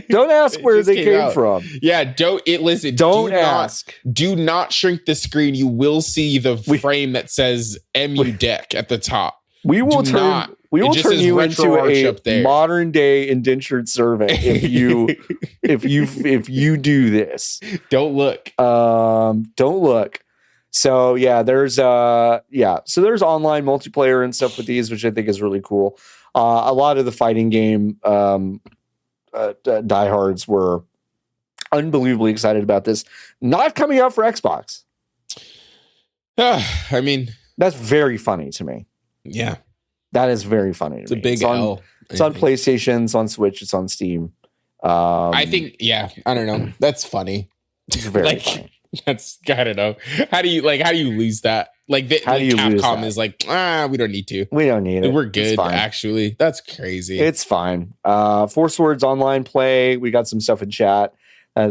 Don't ask where they came from. Yeah, don't ask. Do not shrink the screen. You will see the frame that says EMU deck at the top. We will turn you into a modern day indentured servant if you do this. Don't look. Don't look. So yeah, there's online multiplayer and stuff with these, which I think is really cool. A lot of the fighting game diehards were unbelievably excited about this. Not coming out for Xbox. I mean, that's very funny to me. Yeah, that is very funny. It's a big L. It's on PlayStation, it's on Switch, it's on Steam. I think, I don't know. That's funny. It's very funny. I don't know. How do you lose that? Capcom is like, we don't need to. We don't need it. We're good, actually. That's crazy. It's fine. Four Swords online play. We got some stuff in chat.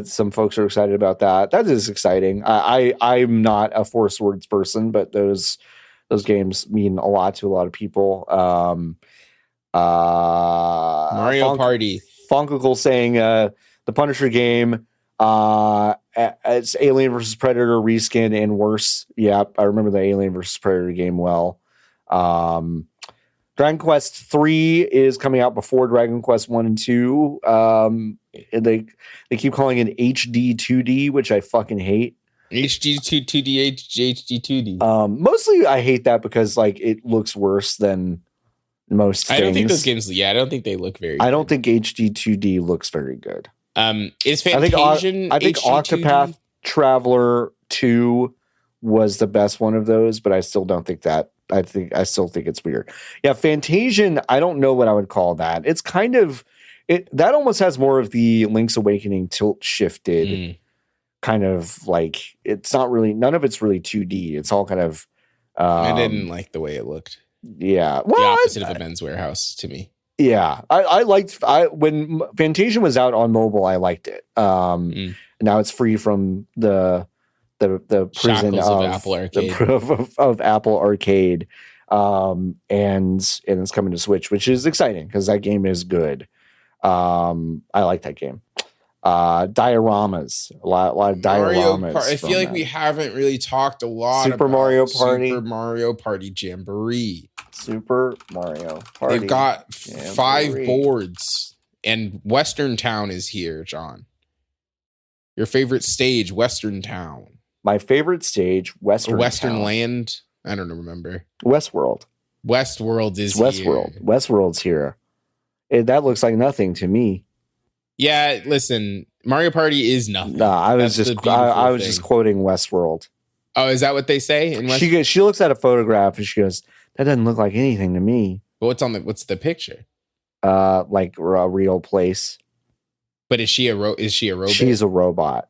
Some folks are excited about that. That is exciting. I'm not a Four Swords person, but those games mean a lot to a lot of people. Mario Party. Funkicle saying the Punisher game. It's Alien vs. Predator reskin and worse. Yep, I remember the Alien vs. Predator game well. Dragon Quest 3 is coming out before Dragon Quest 1 and 2. They keep calling it HD 2D, which I fucking hate. HD 2D, HD 2D. Mostly I hate that because it looks worse than most things. I don't think those games. Yeah, I don't think they look very. I don't think HD 2D looks very good. Is Fantasian? I think Octopath Traveler 2 was the best one of those, but I still don't think that. I still think it's weird. Yeah, Fantasian. I don't know what I would call that. It's kind of that almost has more of the Link's Awakening tilt shifted. Kind of it's not really, none of it's really 2D. It's all kind of I didn't like the way it looked. Yeah. Well, the opposite of a Men's Warehouse to me. Yeah. I liked when Fantasian was out on mobile, I liked it. Now it's free from the prison of Apple Arcade. Of Apple Arcade. And it's coming to Switch, which is exciting because that game is good. I like that game. Dioramas, a lot of dioramas. I feel like we haven't really talked a lot about Super Mario Party Jamboree. Super Mario Party. They've got 5 boards, and Western Town is here, John. Your favorite stage, Western Town. My favorite stage, Western Land. I don't remember. Westworld is Westworld. Here. Westworld's here. That looks like nothing to me. Yeah, listen, Mario Party is nothing. No, I was just quoting Westworld. Oh, is that what they say? She looks at a photograph and she goes, "That doesn't look like anything to me." What's the picture? Like a real place. But is she a robot? She's a robot.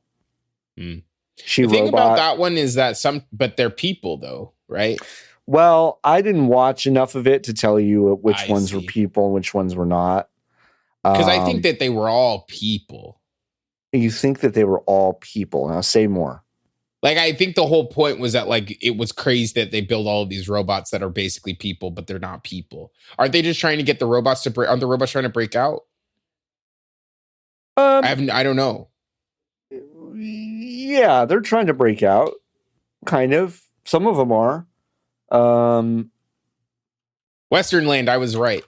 The thing about that one is that but they're people though, right? Well, I didn't watch enough of it to tell you which ones were people and which ones were not. Because I think that they were all people. You think that they were all people? Now say more. I think the whole point was that it was crazy that they build all of these robots that are basically people, but they're not people. Aren't they just trying to get the robots to break? Aren't the robots trying to break out? I don't know. Yeah, they're trying to break out. Kind of. Some of them are. Western Land, I was right.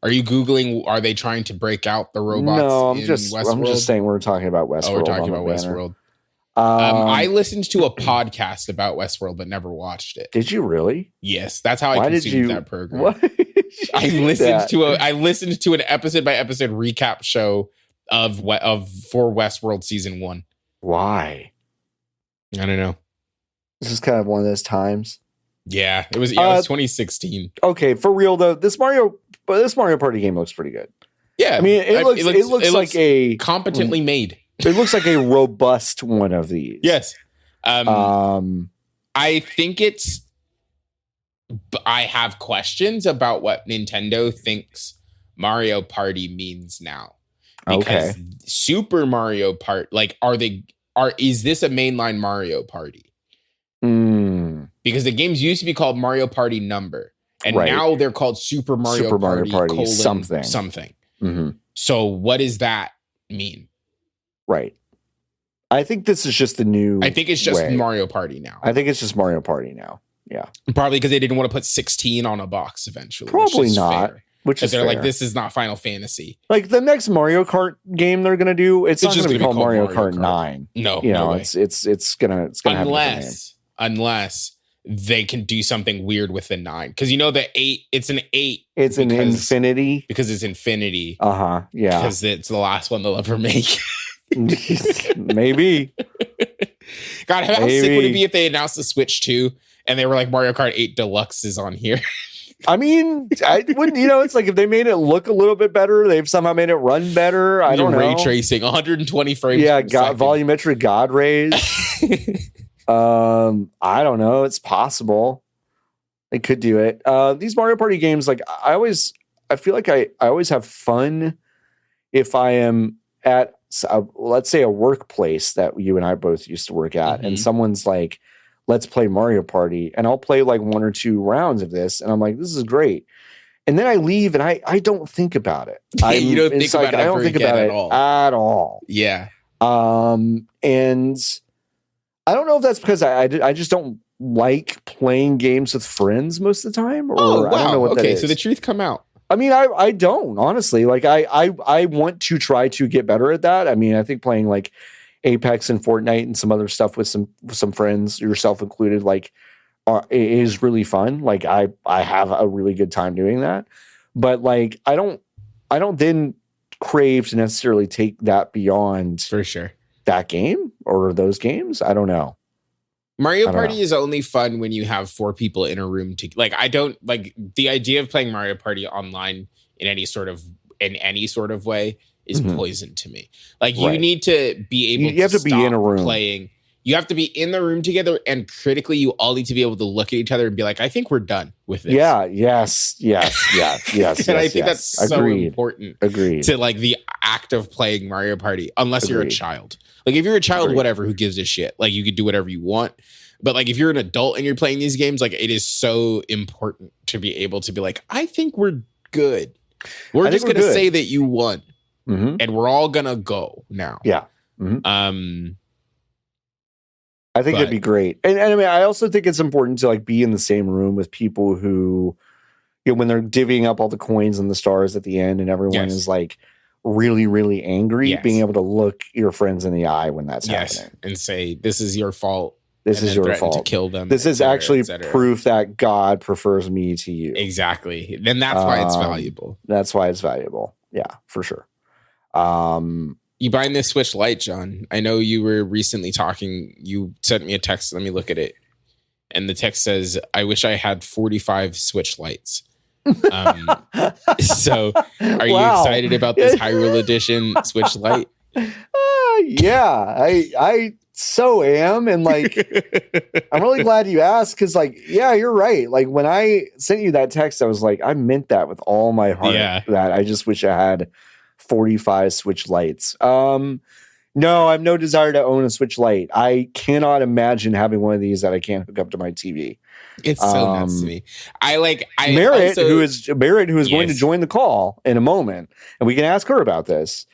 Are you Googling, are they trying to break out the robots? No, I'm just saying we're talking about Westworld. Oh, we're talking about Westworld. I listened to a podcast about Westworld, but never watched it. Did you really? Yes, that's how I consumed that program. What? I listened to an episode by episode recap show of for Westworld season 1. Why? I don't know. This is kind of one of those times. Yeah, it was 2016. Okay, for real though, this Mario Party game looks pretty good. Yeah, I mean, it looks like a competently made. It looks like a robust one of these. Yes. I think I have questions about what Nintendo thinks Mario Party means now. Because Super Mario Party, is this a mainline Mario Party? Because the games used to be called Mario Party Number, and now they're called Super Mario Party something. Mm-hmm. So what does that mean? Right. I think this is just the new. I think it's just Mario Party now. I think it's just Mario Party now. Yeah. Probably because they didn't want to put 16 on a box eventually. Probably not. Fair. Which is they're fair. like, this is not Final Fantasy. Like the next Mario Kart game they're gonna do, it's not gonna be called Mario Kart 9. No, it's gonna unless they can do something weird with the 9. Because the 8, it's an 8. It's an infinity. Because it's infinity. Yeah. Because it's the last one they'll ever make. Maybe. God, how sick would it be if they announced the Switch 2 and they were like, Mario Kart 8 Deluxe is on here? I mean, I wouldn't, it's like if they made it look a little bit better, they've somehow made it run better. I don't know. Ray tracing, 120 frames. Yeah, volumetric God rays. I don't know. It's possible. They could do it. These Mario Party games, like I feel like I always have fun if I am at, let's say, a workplace that you and I both used to work at, and someone's like, let's play Mario Party, and I'll play like 1 or 2 rounds of this, and I'm like, this is great. And then I leave, and I don't think about it. You don't think about it. I don't think about it at all. Yeah. And I don't know if that's because I just don't like playing games with friends most of the time, or I don't know what that is. So the truth come out. I mean, I don't, honestly. Like I want to try to get better at that. I mean, I think playing like Apex and Fortnite and some other stuff with some friends, yourself included, like is really fun. Like I have a really good time doing that. But like I don't then crave to necessarily take that beyond for sure that game or those games. I don't know. Mario Party is only fun when you have 4 people in a room to I don't like the idea of playing Mario Party online in any sort of way is poison to me. Like you need to be able you have to be in a room playing. You have to be in the room together, and critically you all need to be able to look at each other and be like, I think we're done with this. Yeah, yes. And I think that's so important. Agreed. To like the act of playing Mario Party, unless you're a child. Like if you're a child, whatever, who gives a shit? Like you could do whatever you want. But like if you're an adult and you're playing these games, like it is so important to be able to be like, I think we're good. We're just gonna say that you won. And we're all gonna go now. Yeah. I think that'd be great. And I mean, I also think it's important to like be in the same room with people who, when they're divvying up all the coins and the stars at the end and everyone is like really, really angry, being able to look your friends in the eye when that's happening. And say, this is your fault. This is your fault. To kill them. This is actually proof that God prefers me to you. Exactly. Then that's why it's valuable. That's why it's valuable. Yeah, for sure. You buying this Switch Lite, John? I know you were recently talking. You sent me a text. Let me look at it. And the text says, I wish I had 45 Switch Lites. So are you excited about this Hyrule Edition Switch Lite? Yeah, I so am. And like, I'm really glad you asked because like, yeah, you're right. Like when I sent you that text, I was like, I meant that with all my heart. Yeah. That I just wish I had 45 Switch Lites. No, I have no desire to own a Switch Lite. I cannot imagine having one of these that I can't hook up to my TV. It's so nuts to me. Merritt, who is going to join the call in a moment, and we can ask her about this.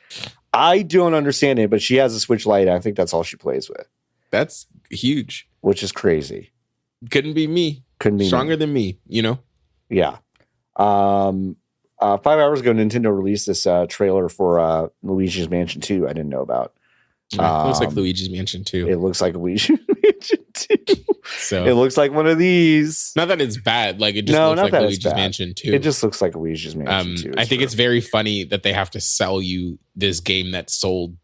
I don't understand it, but she has a Switch Lite. I think that's all she plays with. That's huge. Which is crazy. Couldn't be me. Stronger than me, Yeah. 5 hours ago, Nintendo released this trailer for Luigi's Mansion 2 I didn't know about. It looks like Luigi's Mansion 2. It looks like Luigi's Mansion 2. So It looks like one of these. not that it's bad, like it just looks like Luigi's Mansion 2. It just looks like Luigi's Mansion 2. I think it's very funny that they have to sell you this game that sold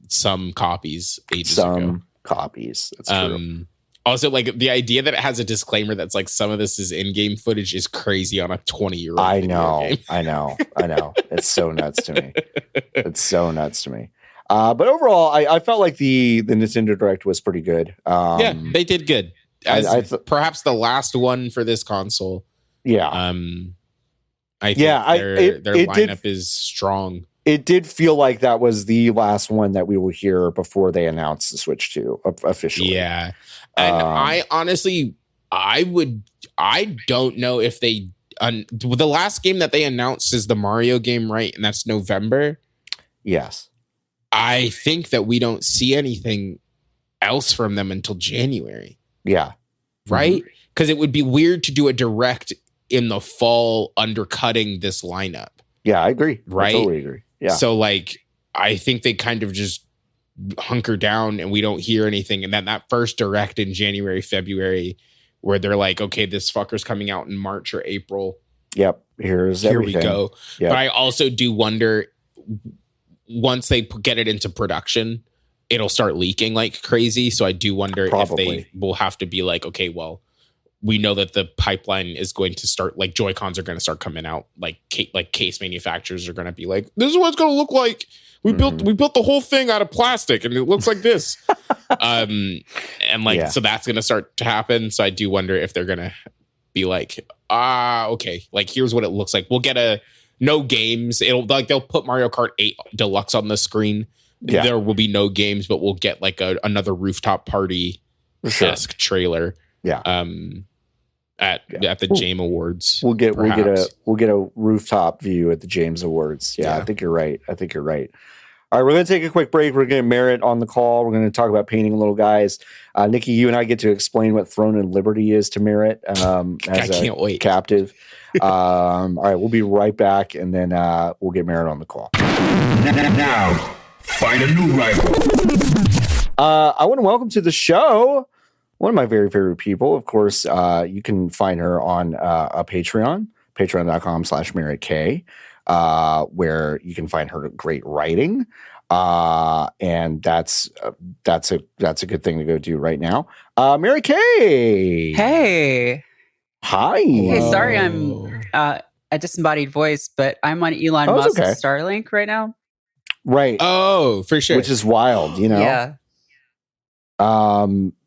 some copies ages ago. Copies. That's true. Also, like the idea that it has a disclaimer that's like some of this is in-game footage is crazy on a 20-year-old. I know. It's so nuts to me. But overall, I felt like the Nintendo Direct was pretty good. Yeah, they did good. Perhaps the last one for this console. Yeah. I think their lineup is strong. It did feel like that was the last one that we will hear before they announce the Switch 2 officially. Yeah. And I honestly, I don't know if they, the last game that they announced is the Mario game, right? And that's November. Yes. I think that we don't see anything else from them until January. Yeah. Right? Because it would be weird to do a direct in the fall undercutting this lineup. Yeah, I agree. Right? I totally agree. Yeah. So like, I think they kind of just hunker down and we don't hear anything. And then that first direct in January, February, where they're like, okay, this fucker's coming out in March or April. Yep. Here we go. Yep. But I also do wonder, once they get it into production, it'll start leaking like crazy. So I do wonder if they will have to be like, okay, well, we know that the pipeline is going to start, like Joy-Cons are going to start coming out, like case manufacturers are going to be like, this is what it's going to look like. We built the whole thing out of plastic and it looks like this. So that's going to start to happen. So I do wonder if they're going to be like, okay, like here's what it looks like. We'll get no games. They'll put Mario Kart 8 Deluxe on the screen. Yeah. There will be no games, but we'll get like another rooftop party-esque trailer. Yeah. At the James Awards. We'll get a rooftop view at the James Awards. Yeah. I think you're right. All right, we're going to take a quick break. We're going to Merritt on the call. We're going to talk about painting little guys. Niki, you and I get to explain what Throne and Liberty is to Merritt as I can't wait. Captive. All right, we'll be right back, and then we'll get Merritt on the call. Now, find a new rival. I want to welcome to the show one of my very favorite people. Of course, you can find her on a Patreon, patreon.com/Merritt K. Where you can find her great writing, and that's a good thing to go do right now. Merritt K. Hey. Hi. Hey, sorry, I'm a disembodied voice, but I'm on Elon Musk's Starlink right now. Right. Oh, for sure. Which is wild, you know. Yeah.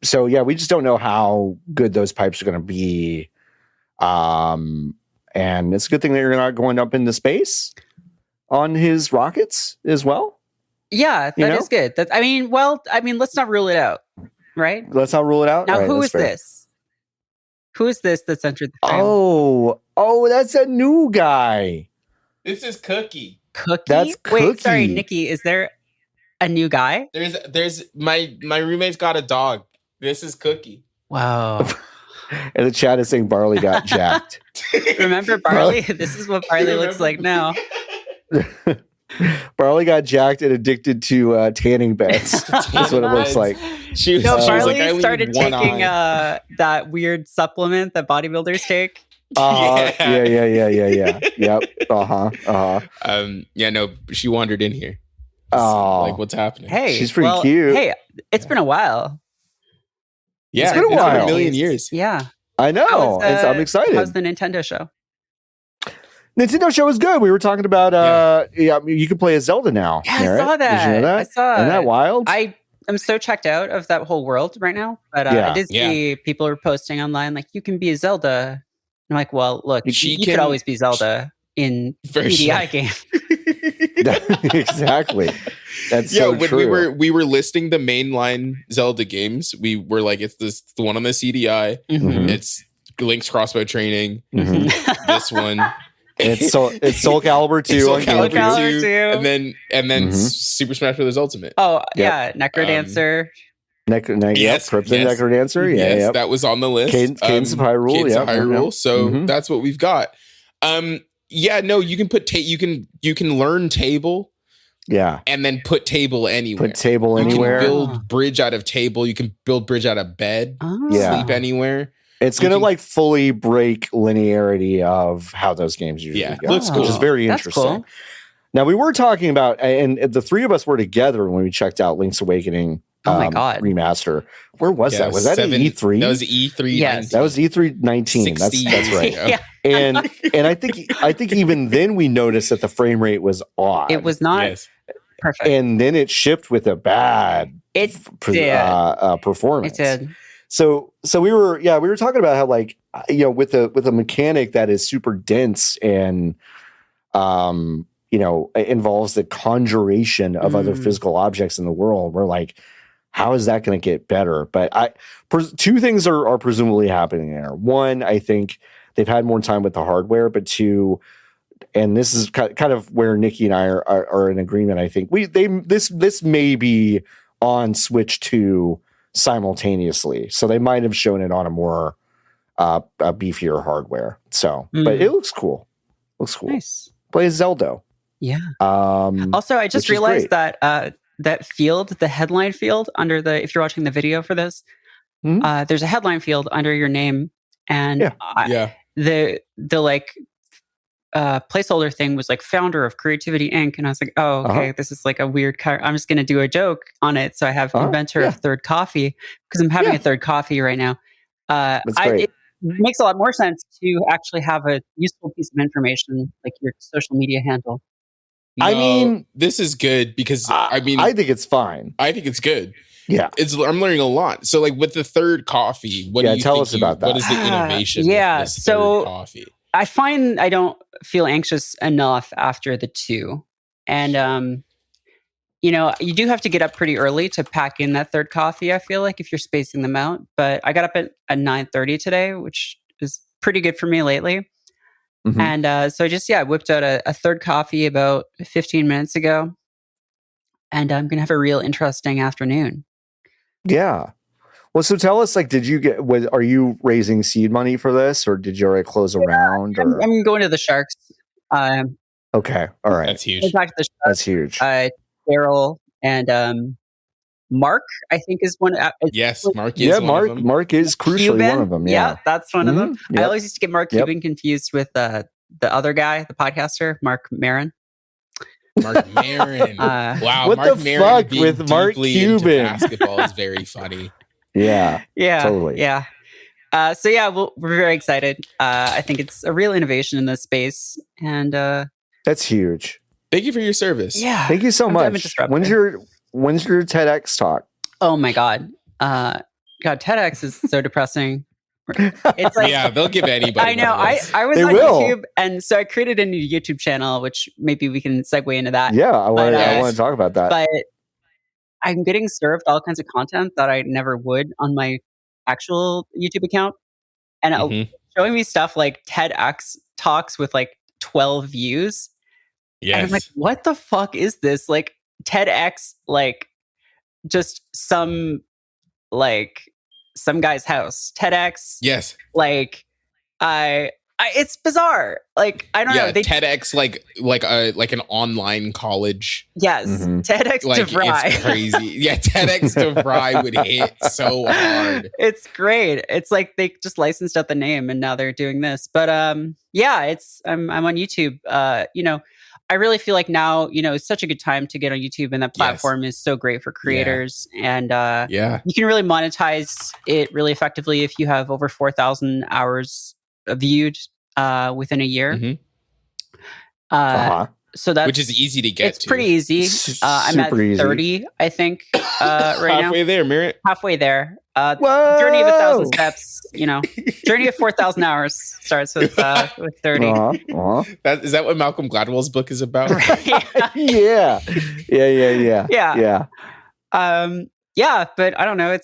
So yeah, we just don't know how good those pipes are going to be. And it's a good thing that you're not going up into space on his rockets as well. Yeah, that is good. Let's not rule it out, right? Let's not rule it out. Now, right, who is this? Who is this that's entered the frame? Oh, that's a new guy. This is Cookie. Cookie? That's Cookie. Wait, sorry, Niki, is there a new guy? There's my roommate's got a dog. This is Cookie. Wow. And the chat is saying Barley got jacked. Remember Barley? This is what Barley looks like now. Barley got jacked and addicted to tanning beds. That's what it looks like. Barley started taking that weird supplement that bodybuilders take. Yeah. Yep. She wandered in here. Like, what's happening? Hey, she's pretty cute. Hey, it's been a while. Yeah, it's been a while. A million years. Yeah. I know. I'm excited. How's the Nintendo show? Nintendo show was good. We were talking about you can play as Zelda now. Yeah, Merritt. I saw that. Did you know that? I saw. Isn't that wild? I am so checked out of that whole world right now. But I did see people are posting online like you can be a Zelda. I'm like, well, look, you could always be Zelda in EDI game. Exactly. That's so when true. we were listing the mainline Zelda games, we were like, it's the one on the CDI. Mm-hmm. It's Link's Crossbow Training. Mm-hmm. This one. It's Soul Calibur 2 on Calibur 2. And then Super Smash Bros. Ultimate. Oh, yeah. Necrodancer. Crypto Necrodancer. Yes, that was on the list. Cadence of Hyrule. So that's what we've got. You can put you can learn table, Yeah. And then put table anywhere. Put table anywhere. You can build bridge out of table. You can build bridge out of bed. Sleep anywhere. It's going to like fully break linearity of how those games usually go. Looks cool. Which is very interesting. Cool. Now, we were talking about, and the three of us were together when we checked out Link's Awakening remaster. Where was that? Was that at E3? That was E3. Yes. That was E3 19. That's right. Yeah. And I think even then we noticed that the frame rate was odd. It was not perfect. And then it shipped with a bad performance. It did. So we were talking about how, like, with a mechanic that is super dense and involves the conjuration of other physical objects in the world, we're like, how is that going to get better? But two things are presumably happening there. One, I think they've had more time with the hardware, but two, and this is kind of where Niki and I are in agreement. I think this may be on Switch 2 simultaneously, so they might have shown it on a more a beefier hardware. So, but it looks cool. Nice. Play as Zelda. Yeah. Also, I just realized that that field, the headline field under if you're watching the video for this, there's a headline field under your name, and the like placeholder thing was like founder of Creativity Inc. And I was like, oh, okay, this is like a weird I'm just going to do a joke on it. So I have inventor of third coffee because I'm having a third coffee right now. That's great. It makes a lot more sense to actually have a useful piece of information like your social media handle. I mean, this is good because I think it's fine. I think it's good. Yeah, I'm learning a lot. So, like with the third coffee, what do you tell us about that? What is the innovation? With this third coffee? I find I don't feel anxious enough after the two, and you do have to get up pretty early to pack in that third coffee. I feel like if you're spacing them out, but I got up at 9:30 today, which is pretty good for me lately. And so I whipped out a third coffee about 15 minutes ago, and I'm gonna have a real interesting afternoon. Yeah. Well, so tell us, like, are you raising seed money for this, or did you already close a round? Or? I'm going to the Sharks. Okay. All right. That's huge. That's huge. Daryl and Mark, I think, is one. Yes, Mark is one of them. Mark is crucially Cuban? one of them. Yeah, that's one of them. Yep. I always used to get Mark Cuban confused with the other guy, the podcaster, Mark Maron. Mark Maron. Wow. What Mark the Maron fuck with Mark Cuban? Basketball is very funny. Yeah. Totally. Yeah. We're very excited. I think it's a real innovation in this space, and that's huge. Thank you for your service. Yeah. Thank you so much. When's your TEDx talk? Oh my God. TEDx is so depressing. It's like, they'll give anybody. I know. I was on YouTube, and so I created a new YouTube channel, which maybe we can segue into that. Yeah, I want to talk about that. But I'm getting served all kinds of content that I never would on my actual YouTube account, and showing me stuff like TEDx talks with like 12 views. Yes. And I'm like, what the fuck is this? Like TEDx, like just some guy's house. TEDx. Yes. Like it's bizarre. Like I don't know. TEDx like an online college. Yes. TEDx like, DeVry. It's crazy. Yeah, TEDx DeVry would hit so hard. It's great. It's like they just licensed out the name and now they're doing this. But I'm on YouTube. I really feel like now, it's such a good time to get on YouTube, and that platform is so great for creators. And you can really monetize it really effectively if you have over 4,000 hours viewed within a year. So that's, which is easy to get. It's pretty easy. I'm at 30, easy. I think, right now. Halfway there, Merritt. Halfway there. Journey of 1,000 steps. Journey of 4,000 hours starts with 30. Is that what Malcolm Gladwell's book is about? Yeah. But I don't know.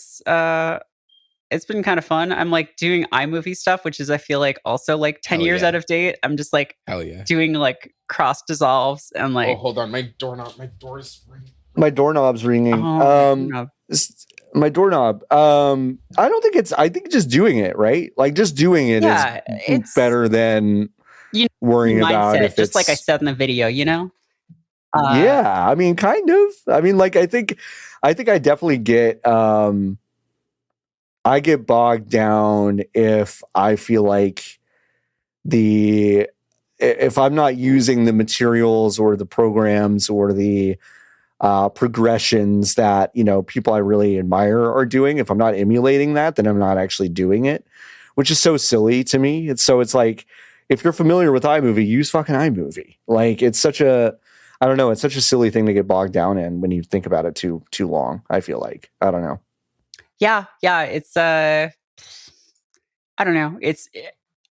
It's been kind of fun. I'm like doing iMovie stuff, which is I feel like also like 10 years out of date. I'm just like doing like cross dissolves and like. Oh, hold on, my doorknob's ringing. My doorknob's ringing. My doorknob. I think just doing it, right? Like just doing it is better than worrying about if just like I said in the video, Yeah, I mean, kind of. I mean, like, I think I definitely get I get bogged down if I feel like if I'm not using the materials or the programs or the progressions that, you know, people I really admire are doing. If I'm not emulating that, then I'm not actually doing it, which is so silly to me. It's like, if you're familiar with iMovie, use fucking iMovie. Like, it's such a, I don't know, it's such a silly thing to get bogged down in when you think about it too long. I feel like, I don't know. Yeah. It's I don't know.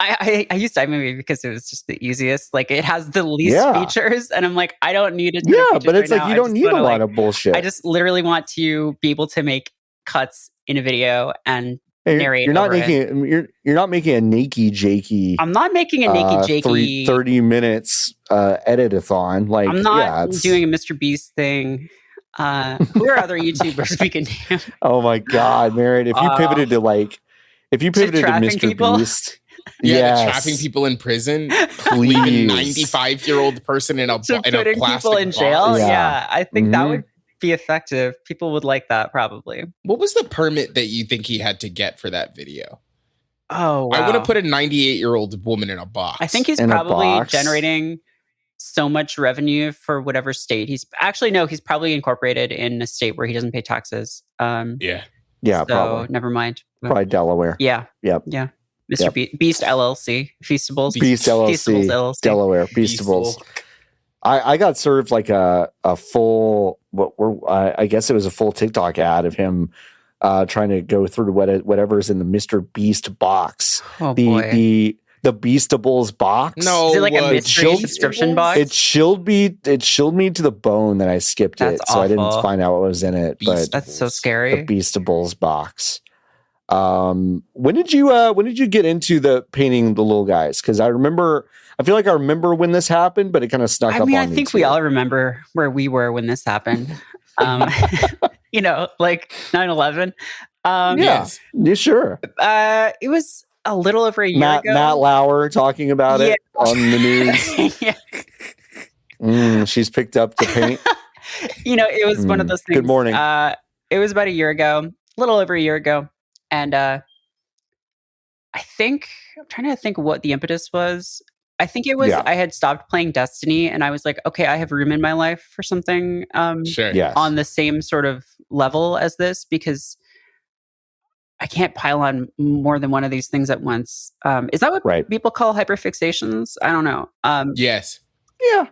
I used iMovie because it was just the easiest. Like, it has the least features, and I'm like, I don't need it. Yeah, but it's like, you don't need a lot of bullshit. I just literally want to be able to make cuts in a video and narrate. You're not making you're not making a Niki Jakey. I'm not making a Niki Jakey 30 minutes edit-a-thon. Like, I'm not doing a Mr. Beast thing. Who are other YouTubers we can name? Oh my God, Merritt! If you pivoted to Mr. people? Beast, yeah, trapping people in prison, leaving 95-year-old person in a plastic people in jail. box. Yeah, I think that would be effective. People would like that probably. What was the permit that you think he had to get for that video? Oh, wow. I would have put a 98-year-old woman in a box. I think he's probably generating so much revenue for whatever state he's he's probably incorporated in a state where he doesn't pay taxes. Yeah, so probably. Never mind. Probably Delaware. Yeah. Yep. Yeah. Mr. Beast LLC, Feastables. Beast LLC, LLC. Delaware, Feastables. I got served like a full, I guess it was a full TikTok ad of him trying to go through whatever's in the Mr. Beast box. Oh, boy. The Beastables box. No, is it like a mystery subscription box? It chilled me to the bone that I skipped That's it, so I didn't find out what was in it. But that's so scary. The Beastables box. When did you get into the painting the little guys? Because I feel like I remember when this happened, but it kind of snuck up on me. I think we all remember where we were when this happened. You know, like 9/11. Yes. Yeah, sure. It was a little over a year ago. Matt Lauer talking about it on the news. She's picked up the paint. You know, it was one of those things. Good morning. It was about a year ago, a little over a year ago. And I'm trying to think what the impetus was. I think it was I had stopped playing Destiny, and I was like, okay, I have room in my life for something on the same sort of level as this, because I can't pile on more than one of these things at once. Is that what people call hyperfixations? I don't know. Yes.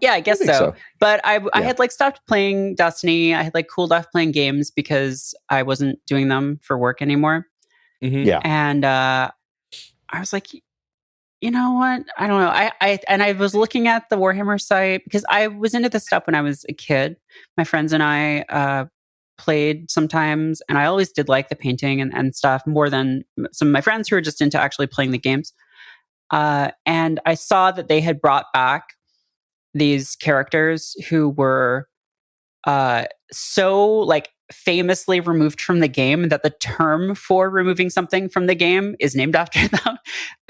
Yeah, I guess so. But I had like stopped playing Destiny. I had like cooled off playing games because I wasn't doing them for work anymore. Mm-hmm. Yeah. And I was like, you know what? I don't know. I was looking at the Warhammer site because I was into this stuff when I was a kid. My friends and I played sometimes, and I always did like the painting and stuff more than some of my friends who were just into actually playing the games. And I saw that they had brought back these characters who were so like famously removed from the game that the term for removing something from the game is named after them.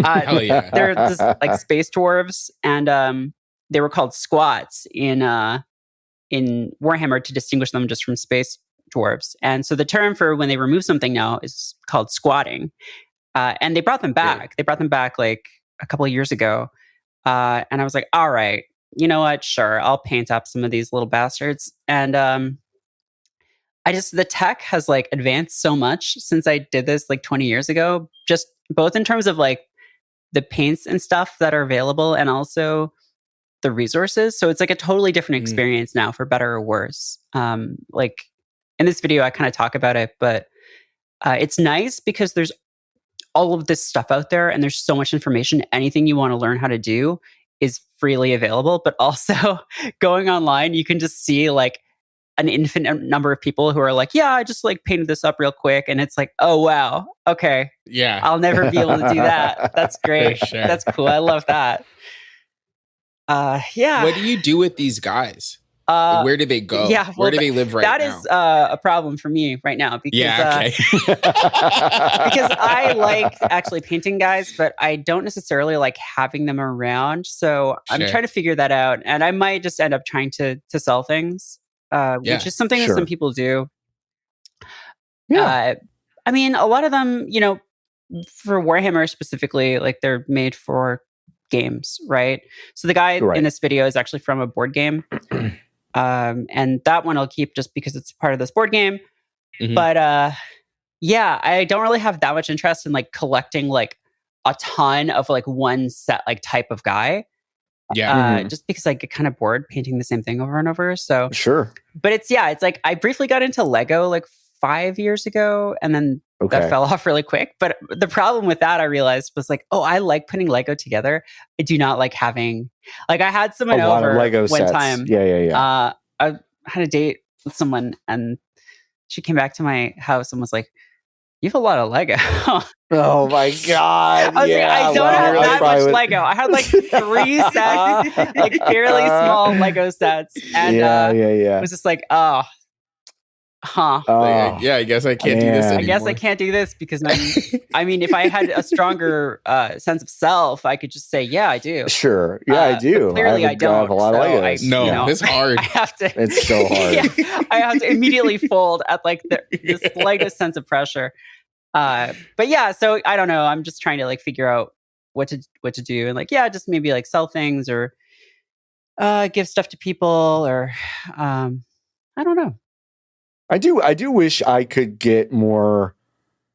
Hell yeah. They're just like space dwarves, and they were called squats in Warhammer to distinguish them just from space dwarves. And so the term for when they remove something now is called squatting. And they brought them back. Yeah. They brought them back like a couple of years ago. And I was like, all right, you know what? Sure, I'll paint up some of these little bastards. And the tech has like advanced so much since I did this like 20 years ago, just both in terms of like the paints and stuff that are available and also the resources. So it's like a totally different experience now, for better or worse. Like in this video, I kind of talk about it, but it's nice because there's all of this stuff out there and there's so much information. Anything you want to learn how to do is freely available, but also going online, you can just see like an infinite number of people who are like, yeah, I just like painted this up real quick. And it's like, oh, wow. Okay. Yeah. I'll never be able to do that. That's great. Sure. That's cool. I love that. Yeah. What do you do with these guys? Where do they go? Yeah, Where well, do they live right that now? is a problem for me right now because Okay. because I like actually painting guys, but I don't necessarily like having them around. So I'm Sure. trying to figure that out, and I might just end up trying to sell things, which is something that Sure. some people do. Yeah. I mean, a lot of them, for Warhammer specifically, like they're made for games, right? So the guy Right. in this video is actually from a board game. And that one I'll keep just because it's part of this board game. Mhm. But yeah, I don't really have that much interest in like collecting like a ton of like one set like type of guy. Yeah. Just because I get kind of bored painting the same thing over and over. So Sure. but it's like I briefly got into Lego like 5 years ago and then that fell off really quick. But the problem with that I realized was like, oh, I like putting Lego together. I do not like having like I had someone a lot over of Lego one sets. time. Yeah. I had a date with someone and she came back to my house and was like, you have a lot of Lego. Oh my God. I was like, I don't have that much Lego. I had like 3 sets, like fairly small Lego sets. And it was just like, oh, huh. Yeah, I guess I can't do this anymore. I guess I can't do this because I mean, if I had a stronger sense of self, I could just say, yeah, I do. Sure. Yeah, I do. Clearly, I don't. I have a lot of Legos. It's hard. I have to. It's so hard. I have to immediately fold at like this slightest sense of pressure. But yeah, so I don't know. I'm just trying to like figure out what to do, and like just maybe like sell things or give stuff to people, or I don't know. I do wish I could get more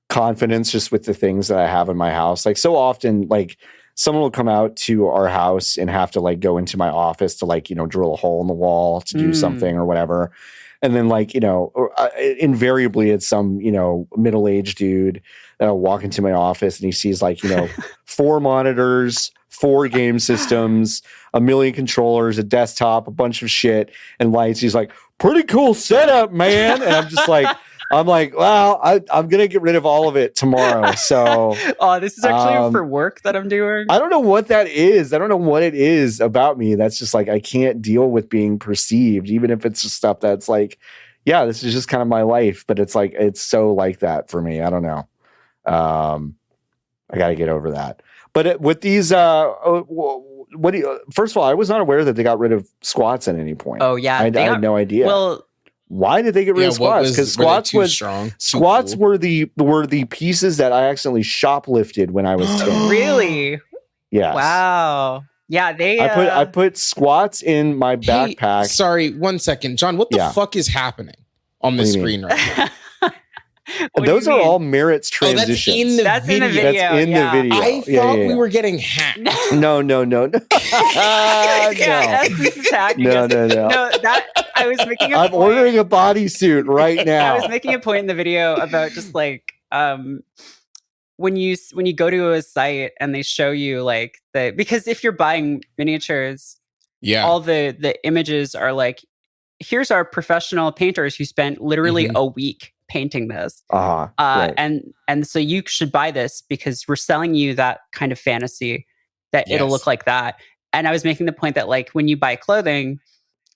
confidence just with the things that I have in my house. Like so often, like someone will come out to our house and have to like go into my office to like, drill a hole in the wall to do something or whatever. And then like, invariably it's some, middle-aged dude that'll walk into my office and he sees like, 4 monitors, 4 game systems, 1 million controllers, a desktop, a bunch of shit and lights. He's like, pretty cool setup, man. And I'm just like, well, I'm going to get rid of all of it tomorrow. So, this is actually for work that I'm doing. I don't know what that is. I don't know what it is about me. That's just like, I can't deal with being perceived, even if it's just stuff that's like, yeah, this is just kind of my life, but it's like, it's so like that for me. I don't know. I got to get over that. But with these, first of all, I was not aware that they got rid of squats at any point. Oh yeah. I had no idea. Well, why did they get rid of squats? Because squats were the pieces that I accidentally shoplifted when I was 10. Really? Yes. Wow. Yeah, I put squats in my backpack. Hey, sorry, 1 second, John. What the fuck is happening on the screen right now? Those are all Merritt's transitions. That's in the video. That's in the video. I thought we were getting hacked. No. No. No, that I was making a I'm ordering a bodysuit right now. I was making a point in the video about just like when you go to a site and they show you like because if you're buying miniatures, all the images are like, here's our professional painters who spent literally a week painting this. Right. And so you should buy this because we're selling you that kind of fantasy that it'll look like that. And I was making the point that like when you buy clothing,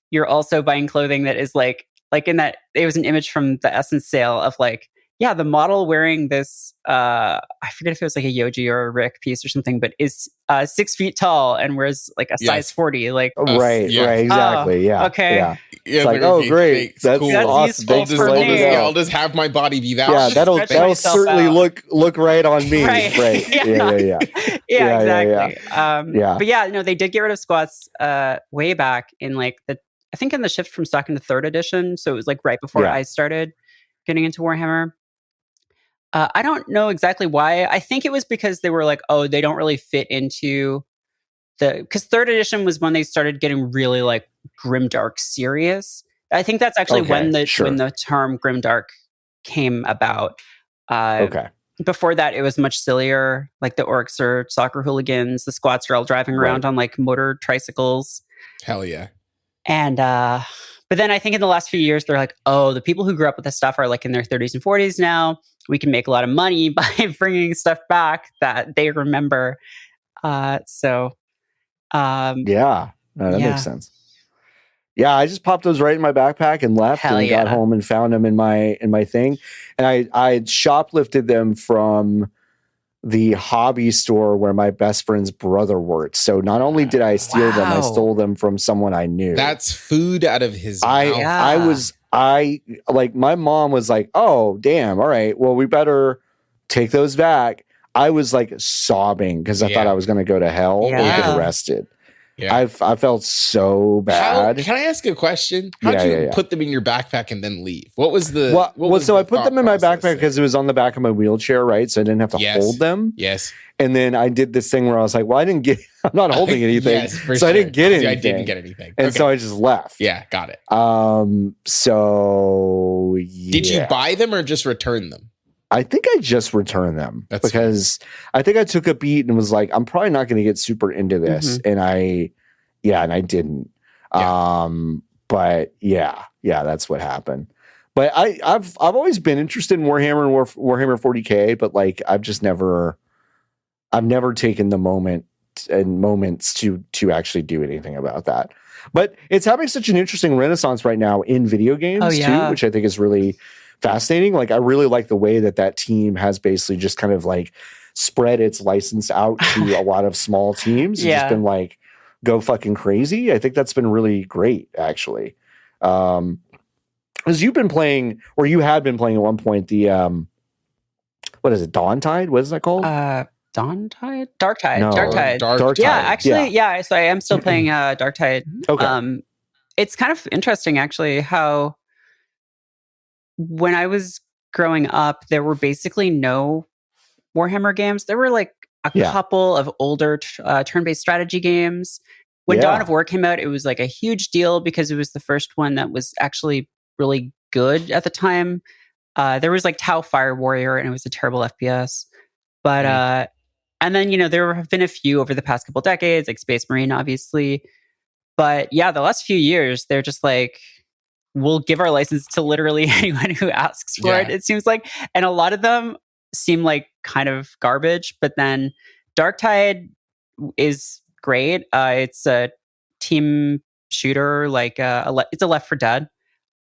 you're also buying clothing that is like in that it was an image from the Essence sale of like, yeah, the model wearing this, I forget if it was like a Yoji or a Rick piece or something, but is 6 feet tall and wears like a size 40. Like, right, exactly. Okay. Yeah. It's like, oh, great. That's cool. awesome. I'll just have my body be that. Yeah, that'll certainly look right on me. Right. Yeah. Exactly. But yeah, no, they did get rid of squats way back in like I think in the shift from second to third edition. So it was like right before I started getting into Warhammer. I don't know exactly why. I think it was because they were like, oh, they don't really fit into because third edition was when they started getting really like grimdark serious. I think that's actually when the term grimdark came about. Before that, it was much sillier. Like the orcs are soccer hooligans. The squats are all driving around on like motor tricycles. Hell yeah. And but then I think in the last few years, they're like, oh, the people who grew up with this stuff are like in their 30s and 40s now. We can make a lot of money by bringing stuff back that they remember. That makes sense. Yeah, I just popped those right in my backpack and left, Hell and got yeah. home and found them in my thing. And I shoplifted them from the hobby store where my best friend's brother worked. So not only did I steal them, I Wow. stole them from someone I knew. That's food out of his mouth. I like, my mom was like, "Oh, damn. All right. Well, we better take those back." I was like sobbing because I thought I was going to go to hell or Yeah. get arrested. Yeah. I felt so bad. Can I ask a question? How did you put them in your backpack and then leave? What was the so I put them in my backpack because it was on the back of my wheelchair, right? So I didn't have to hold them. Yes. And then I did this thing where I was like, well, I'm not holding anything. I didn't get anything. I didn't get anything. And so I just left. Yeah, got it. So yeah. Did you buy them or just return them? I think I just returned them because I think I took a beat and was like, I'm probably not going to get super into this. And I didn't. Yeah. But yeah, that's what happened. But I've always been interested in Warhammer and Warhammer 40K, but like I've never taken the moments to actually do anything about that. But it's having such an interesting renaissance right now in video games too, which I think is really fascinating. Like I really like the way that team has basically just kind of like spread its license out to a lot of small teams. It's just been like, go fucking crazy. I think that's been really great, actually. Because you've been playing, or you had been playing at one point, the what is it, Dawntide? What is that called? Dawntide? Darktide. No, Darktide. Yeah, actually, so I am still playing Darktide. Okay. It's kind of interesting, actually, how when I was growing up, there were basically no Warhammer games. There were like a couple of older turn-based strategy games. When Dawn of War came out, it was like a huge deal because it was the first one that was actually really good at the time. There was like Tau Fire Warrior, and it was a terrible FPS. But and then there have been a few over the past couple decades, like Space Marine, obviously. But yeah, the last few years, they're just like, we'll give our license to literally anyone who asks for it. It seems like, and a lot of them seem like kind of garbage. But then Darktide is great. It's a team shooter, like it's a Left 4 Dead.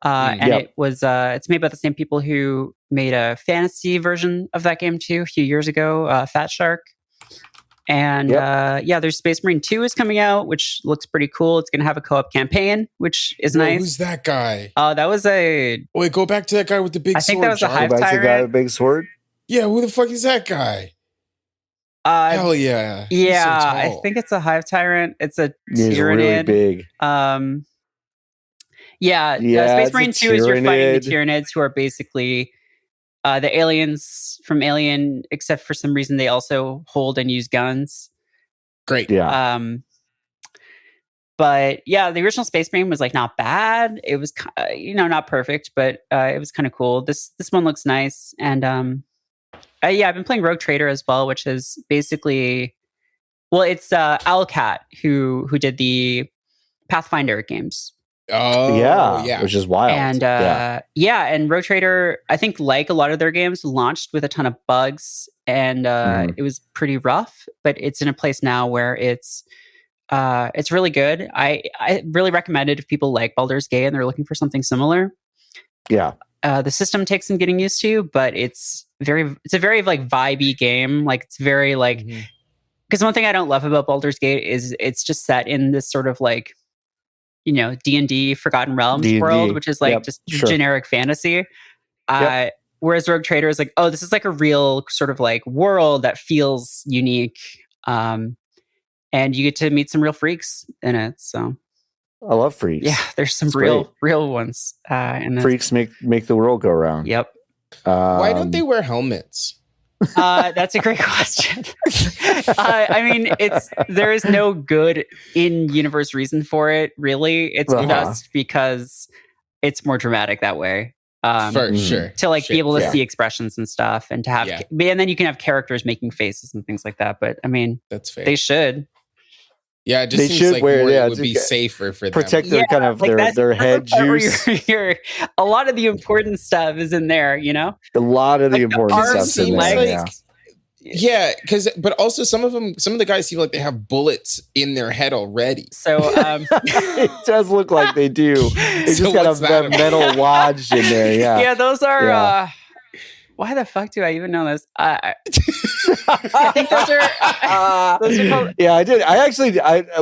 And it's made by the same people who made a fantasy version of that game too a few years ago, Fat Shark. And there's Space Marine 2 is coming out, which looks pretty cool. It's going to have a co-op campaign, which is nice. Who's that guy? That was Wait, go back to that guy with the big sword. I think that was a Hive Go back to the guy with Tyrant. the big sword? Yeah, who the fuck is that guy? Hell yeah. Yeah, So I tall. think it's a Hive Tyrant. It's a He's really Tyranid. big. Space Marine 2 is you're fighting the Tyranid. Tyranids, who are basically the aliens from Alien, except for some reason they also hold and use guns. Great. Yeah. But yeah, the original Space Marine was like not bad. It was not perfect, but it was kind of cool. This one looks nice, and I've been playing Rogue Trader as well, which is basically, it's Owlcat who did the Pathfinder games. Oh, yeah. Which is wild. And and Rogue Trader, I think, like a lot of their games, launched with a ton of bugs, and it was pretty rough. But it's in a place now where it's really good. I really recommend it if people like Baldur's Gate and they're looking for something similar. Yeah. The system takes some getting used to, but it's a very like vibey game. Like it's very like, because one thing I don't love about Baldur's Gate is it's just set in this sort of like, D&D Forgotten Realms D&D. world, which is like generic fantasy. Whereas Rogue Trader is like, oh, this is like a real sort of like world that feels unique. And you get to meet some real freaks in it. So I love freaks. yeah, there's some real ones. Freaks make the world go round. Yep. Why don't they wear helmets? That's a great question. I mean, there is no good in-universe reason for it, really. It's just because it's more dramatic that way. For sure. To like be able to see expressions and stuff, and to have, and then you can have characters making faces and things like that. But I mean, that's fair. They should. Yeah, it just seems like it would be safer for them. Protect their kind of their head juice. A lot of the important stuff is in there, A lot of the important stuff in there. Yeah, but also some of the guys seem like they have bullets in their head already. So It does look like they do. They So just got what's a that metal lodged in there. Yeah. yeah, those are. Yeah. Why the fuck do I even know this? I think those are called. Yeah, I did.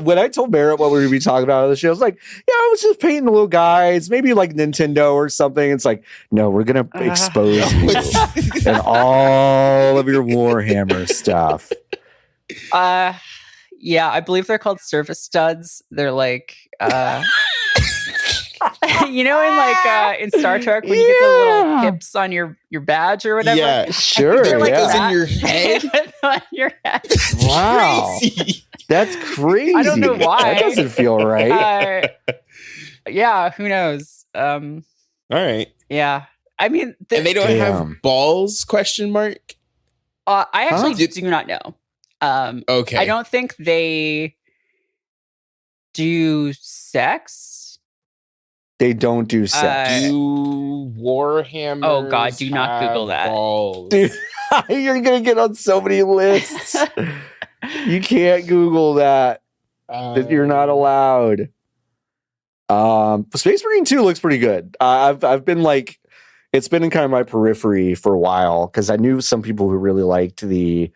When I told Merritt what we were going to be talking about on the show, I was like, yeah, I was just painting the little guys, maybe like Nintendo or something. It's like, no, we're going to expose you and all of your Warhammer stuff. Yeah, I believe they're called service studs. They're like, you know, in Star Trek when you get the little pips on your badge or whatever. Yeah, sure. They're like goes Yeah. in your head. on your head. Wow. Crazy. That's crazy. I don't know why. That doesn't feel right. Yeah, who knows? All right, Yeah, I mean, and they don't Damn. have balls? Question mark. I actually Huh? do not know. Okay, I don't think they do sex. They don't do sex. Do Warhammer? Oh, God, do not Google that. Balls? Dude, you're going to get on so many lists. You can't Google that. You're not allowed. Space Marine 2 looks pretty good. I've been like, it's been in kind of my periphery for a while because I knew some people who really liked the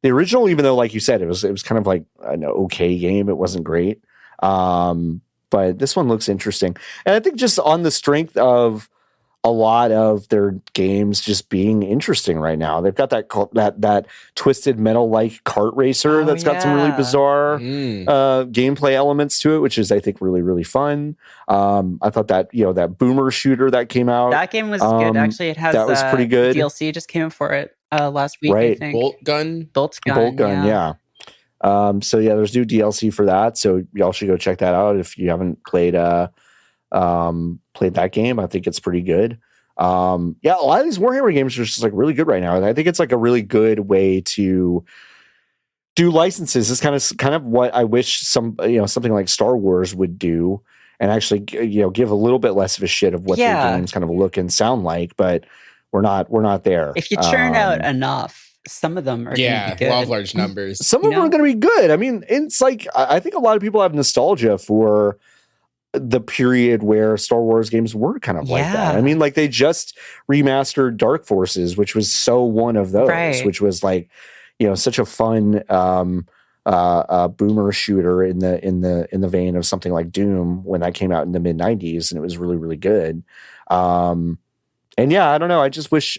original, even though, like you said, it was kind of like an okay game. It wasn't great. But this one looks interesting. And I think just on the strength of a lot of their games just being interesting right now. They've got that twisted metal like kart racer that's got some really bizarre gameplay elements to it, which is I think really, really fun. I thought that that boomer shooter that came out, That game was good. Actually, it has that was pretty good. DLC just came out for it last week. Right. I think Bolt gun. Bolt gun. Yeah. So yeah, there's new DLC for that. So y'all should go check that out if you haven't played that game. I think it's pretty good. Yeah, a lot of these Warhammer games are just like really good right now. And I think it's like a really good way to do licenses. It's kind of what I wish something like Star Wars would do, and actually give a little bit less of a shit of what their games kind of look and sound like. But we're not there. If you churn out enough, some of them are going to be good. Law of large numbers. Some of them are going to be good. I mean, it's like I think a lot of people have nostalgia for the period where Star Wars games were kind of like that. I mean, like they just remastered Dark Forces, which was so one of those, which was like, such a fun boomer shooter in the vein of something like Doom when that came out in the mid 90s, and it was really, really good. And yeah, I don't know. I just wish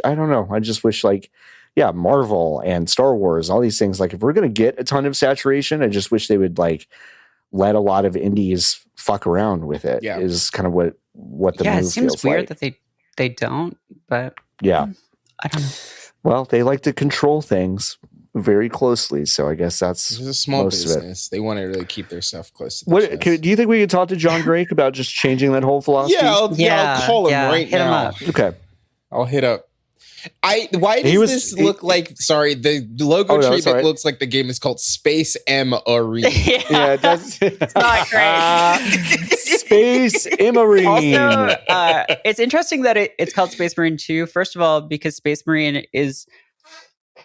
like, yeah, Marvel and Star Wars, all these things, like if we're going to get a ton of saturation, I just wish they would like let a lot of indies fuck around with it. Yeah. Is kind of what the move it seems feels weird like. that they don't, but yeah, I don't know. Well, they like to control things very closely, so I guess that's a small most business. They want to really keep their stuff close to the What chest. do you think we could talk to John Drake about just changing that whole philosophy? I'll call him right hit now. him up. Okay. I'll hit up. Why does this look like? Sorry, the logo treatment looks like the game is called Space M Arena. Yeah, it does. It's not great. Space Marine. Also, it's interesting that it's called Space Marine 2. First of all, because Space Marine is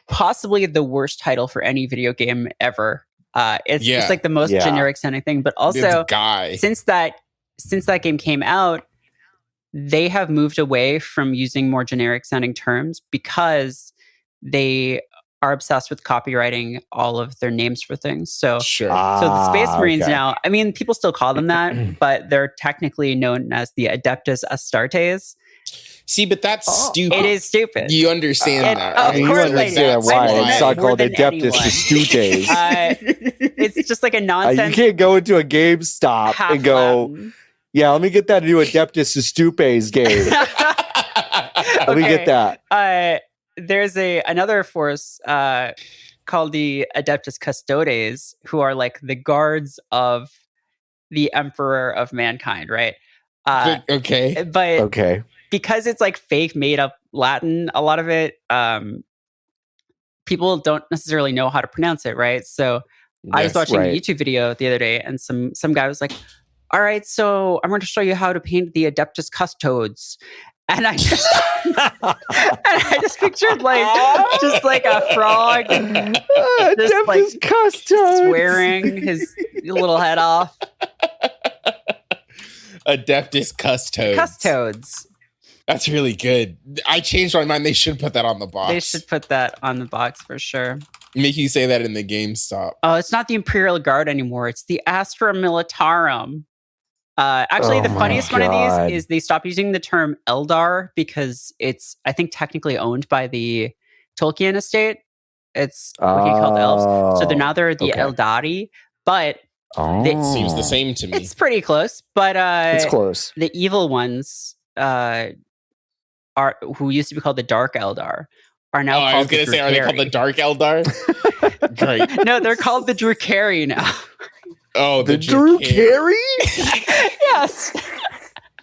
possibly the worst title for any video game ever. It's just like the most generic sounding thing. But also, since that game came out, they have moved away from using more generic sounding terms because they are obsessed with copyrighting all of their names for things. So, so the Space Marines now, I mean, people still call them that, but they're technically known as the Adeptus Astartes. See, but that's stupid. It is stupid. You understand that. Of You course understand why it's not called Adeptus Astartes. It's just like a nonsense. You can't go into a GameStop and go, yeah, let me get that new Adeptus Astartes game. Let me get that. There's another force called the Adeptus Custodes, who are like the guards of the Emperor of Mankind, right? But because it's like fake made up Latin, a lot of it people don't necessarily know how to pronounce it, right? So I was watching a YouTube video the other day, and some guy was like, all right, so I'm going to show you how to paint the Adeptus Custodes. And I just pictured just like a frog, just like swearing his little head off. Adeptus Custodes. Custodes. That's really good. I changed my mind. They should put that on the box. They should put that on the box for sure. Make you say that in the GameStop. Oh, it's not the Imperial Guard anymore. It's the Astra Militarum. Actually, the funniest one of these is they stopped using the term Eldar because it's, I think, technically owned by the Tolkien estate. It's what he called the elves. So they're the Eldari, but it seems the same to me. It's pretty close, but it's close. The evil ones are who used to be called the Dark Eldar are now called I was going to say, are they called the Dark Eldar? Great. No, they're called the Drukhari now. Oh, the Drukhari? Yes.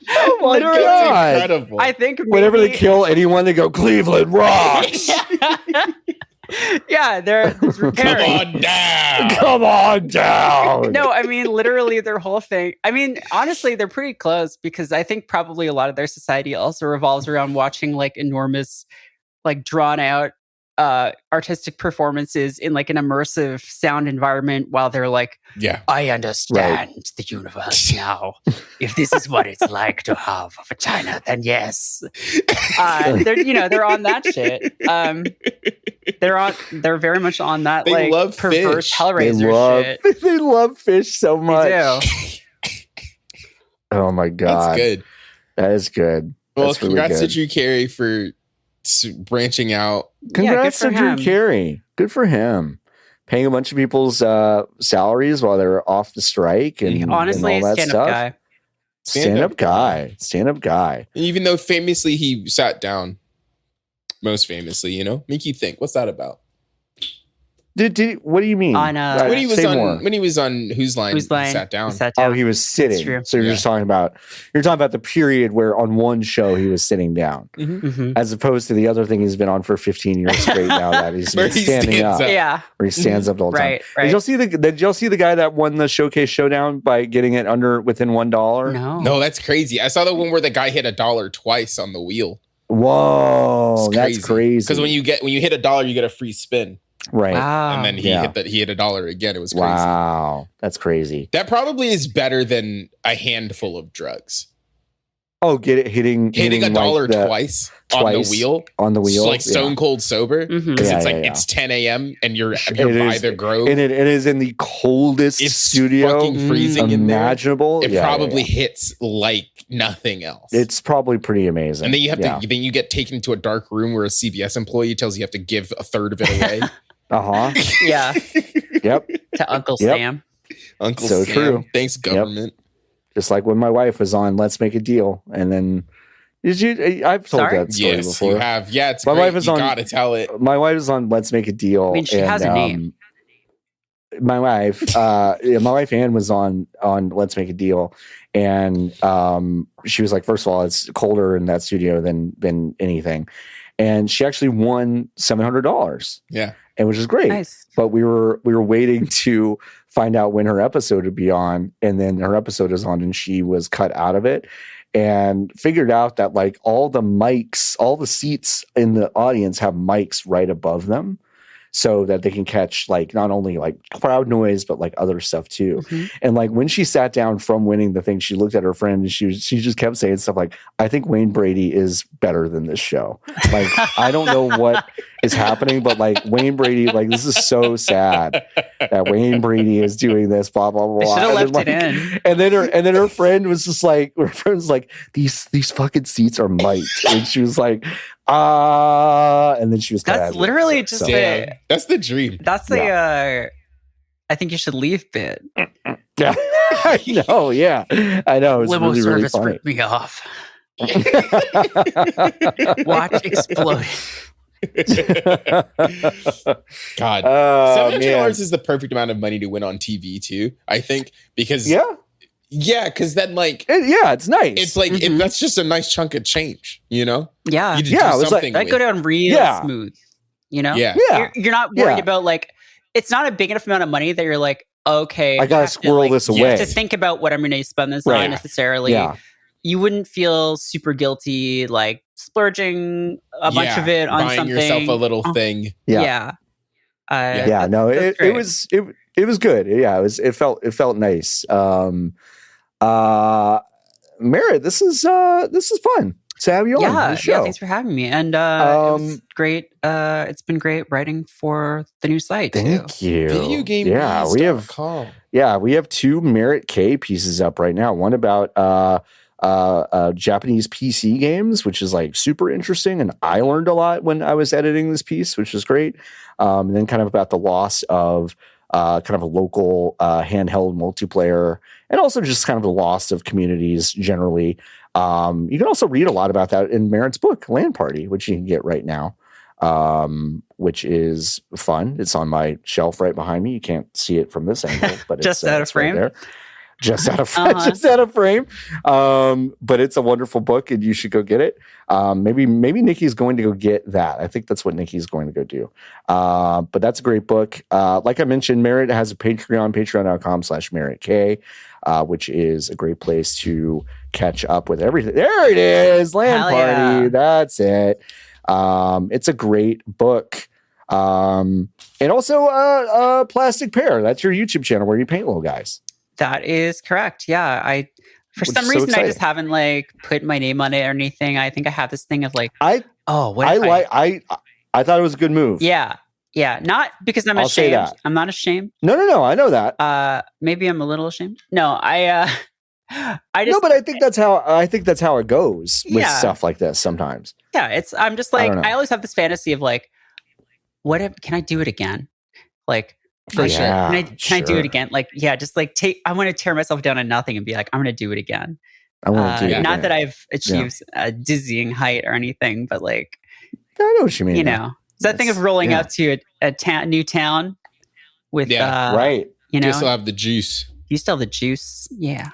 Oh my Literally, God. Incredible. I think whenever they kill anyone, they go, Cleveland rocks. Yeah, they're Drukhari. Come on down. Come on down. No, I mean, literally their whole thing. I mean, honestly, they're pretty close because I think probably a lot of their society also revolves around watching like enormous, like drawn out artistic performances in like an immersive sound environment while they're like, I understand the universe now. If this is what it's like to have a vagina, then yes. They're on that shit. They're very much on that they love perverse fish. Hellraiser shit. They love fish so much. They do. Oh my God. That's good. That is good. Well, That's congrats really to Drew Carey for branching out. Congrats good to for Drew him. Carey. Good for him. Paying a bunch of people's salaries while they're off the strike and honestly, and all that stand-up stuff. guy. Stand-up guy. Even though famously he sat down. Most famously, make you think. What's that about? What do you mean? On, when he was on Whose Line, he sat down. Oh, he was sitting. So you're just talking about the period where on one show he was sitting down, as opposed to the other thing he's been on for 15 years straight now that he's been standing up. Yeah, where he stands up the whole time. Right. Did y'all see the guy that won the Showcase Showdown by getting it within $1? No, that's crazy. I saw the one where the guy hit $1 twice on the wheel. Whoa, that's crazy. Because when you hit $1, you get a free spin. Right. Wow. And then he hit $1 again. It was crazy. Wow. That's crazy. That probably is better than a handful of drugs. Oh, hitting $1 twice on the wheel. On the wheel. Like stone cold sober. Because it's 10 a.m. and you're by the Grove. And it is in the coldest studio fucking freezing imaginable. It probably hits like nothing else. It's probably pretty amazing. And then you have to then you get taken into a dark room where a CVS employee tells you have to give a third of it away. Yeah. Yep. To Uncle Sam. Uncle so Sam. True. Thanks, government. Yep. Just like when my wife was on Let's Make a Deal, and then I've told that story before. You have. Yeah, it's my great. Wife is you on, gotta tell it. My wife is on Let's Make a Deal. I mean, she has a name. My wife, my wife Ann was on Let's Make a Deal, and she was like, first of all, it's colder in that studio than anything, and she actually won $700. Yeah, and which is great. Nice. But we were waiting to find out when her episode would be on, and then her episode is on, and she was cut out of it, and figured out that like all the seats in the audience have mics right above them, so that they can catch like not only like crowd noise but like other stuff too. And like when she sat down from winning the thing, she looked at her friend and she just kept saying stuff like, I think Wayne Brady is better than this show. Like I don't know what is happening, but like Wayne Brady, like this is so sad that Wayne Brady is doing this, blah blah blah. They should have left like, it in. And then her friend was just like, these fucking seats are mic'd, and she was like, and then she was. That's literally just that's the dream. That's the I think you should leave bit. Yeah, I know. Yeah, I know. It's Limo really, really service funny. ripped me off. Watch explode. God, $700 is the perfect amount of money to win on TV too. I think because because then like it's nice. It's like that's just a nice chunk of change, you know. Yeah, you just do something that go down real smooth. You know, you're not worried about like it's not a big enough amount of money that you're like, okay, I gotta squirrel this away. You have to think about what I'm going to spend this on necessarily. you wouldn't feel super guilty like splurging a bunch of it on buying something. yourself a little thing. Yeah. That's it great. was good. Yeah, it felt nice. Merritt, this is fun to have you on the show. Yeah, thanks for having me. And it was great. It's been great writing for the new site. Thank you. VideoGameBees.com. We have 2 Merritt K pieces up right now. One about Japanese PC games, which is like super interesting, and I learned a lot when I was editing this piece, which is great. And then kind of about the loss of kind of a local handheld multiplayer, and also just kind of the loss of communities generally. You can also read a lot about that in Merritt's book, Land Party, which you can get right now, which is fun. It's on my shelf right behind me. You can't see it from this angle, but just out of frame. Right there. Just out of frame. But it's a wonderful book, and you should go get it. Maybe Niki's going to go get that. I think that's what Niki's going to go do. But that's a great book. Like I mentioned, Merritt has a Patreon, patreon.com/Merritt K, which is a great place to catch up with everything. There it is, Land Hell Party. yeah. That's it. It's a great book. And also Plastic Pear. That's your YouTube channel where you paint little guys. That is correct. Yeah, for Which some is so reason I exciting. just haven't like put my name on it or anything. I think I have this thing of like, I thought it was a good move. Yeah. Not because I'm I'll say ashamed. that. I'm not ashamed. No. I know that. Maybe I'm a little ashamed. No, I just No, but I think that's how it goes with Yeah. stuff like this sometimes. yeah. I'm just like don't know. I always have this fantasy of like, can I do it again? Like. For sure. Can I do sure. it again? Like, yeah, just like I want to tear myself down to nothing and be like, I'm going to do it again. I want to do it. Not that again. I've achieved a dizzying height or anything, but like, I know what you mean. you know, it's that thing of rolling yeah. up to a new town with, right. you know, You still have the juice. you still have the juice. Yeah.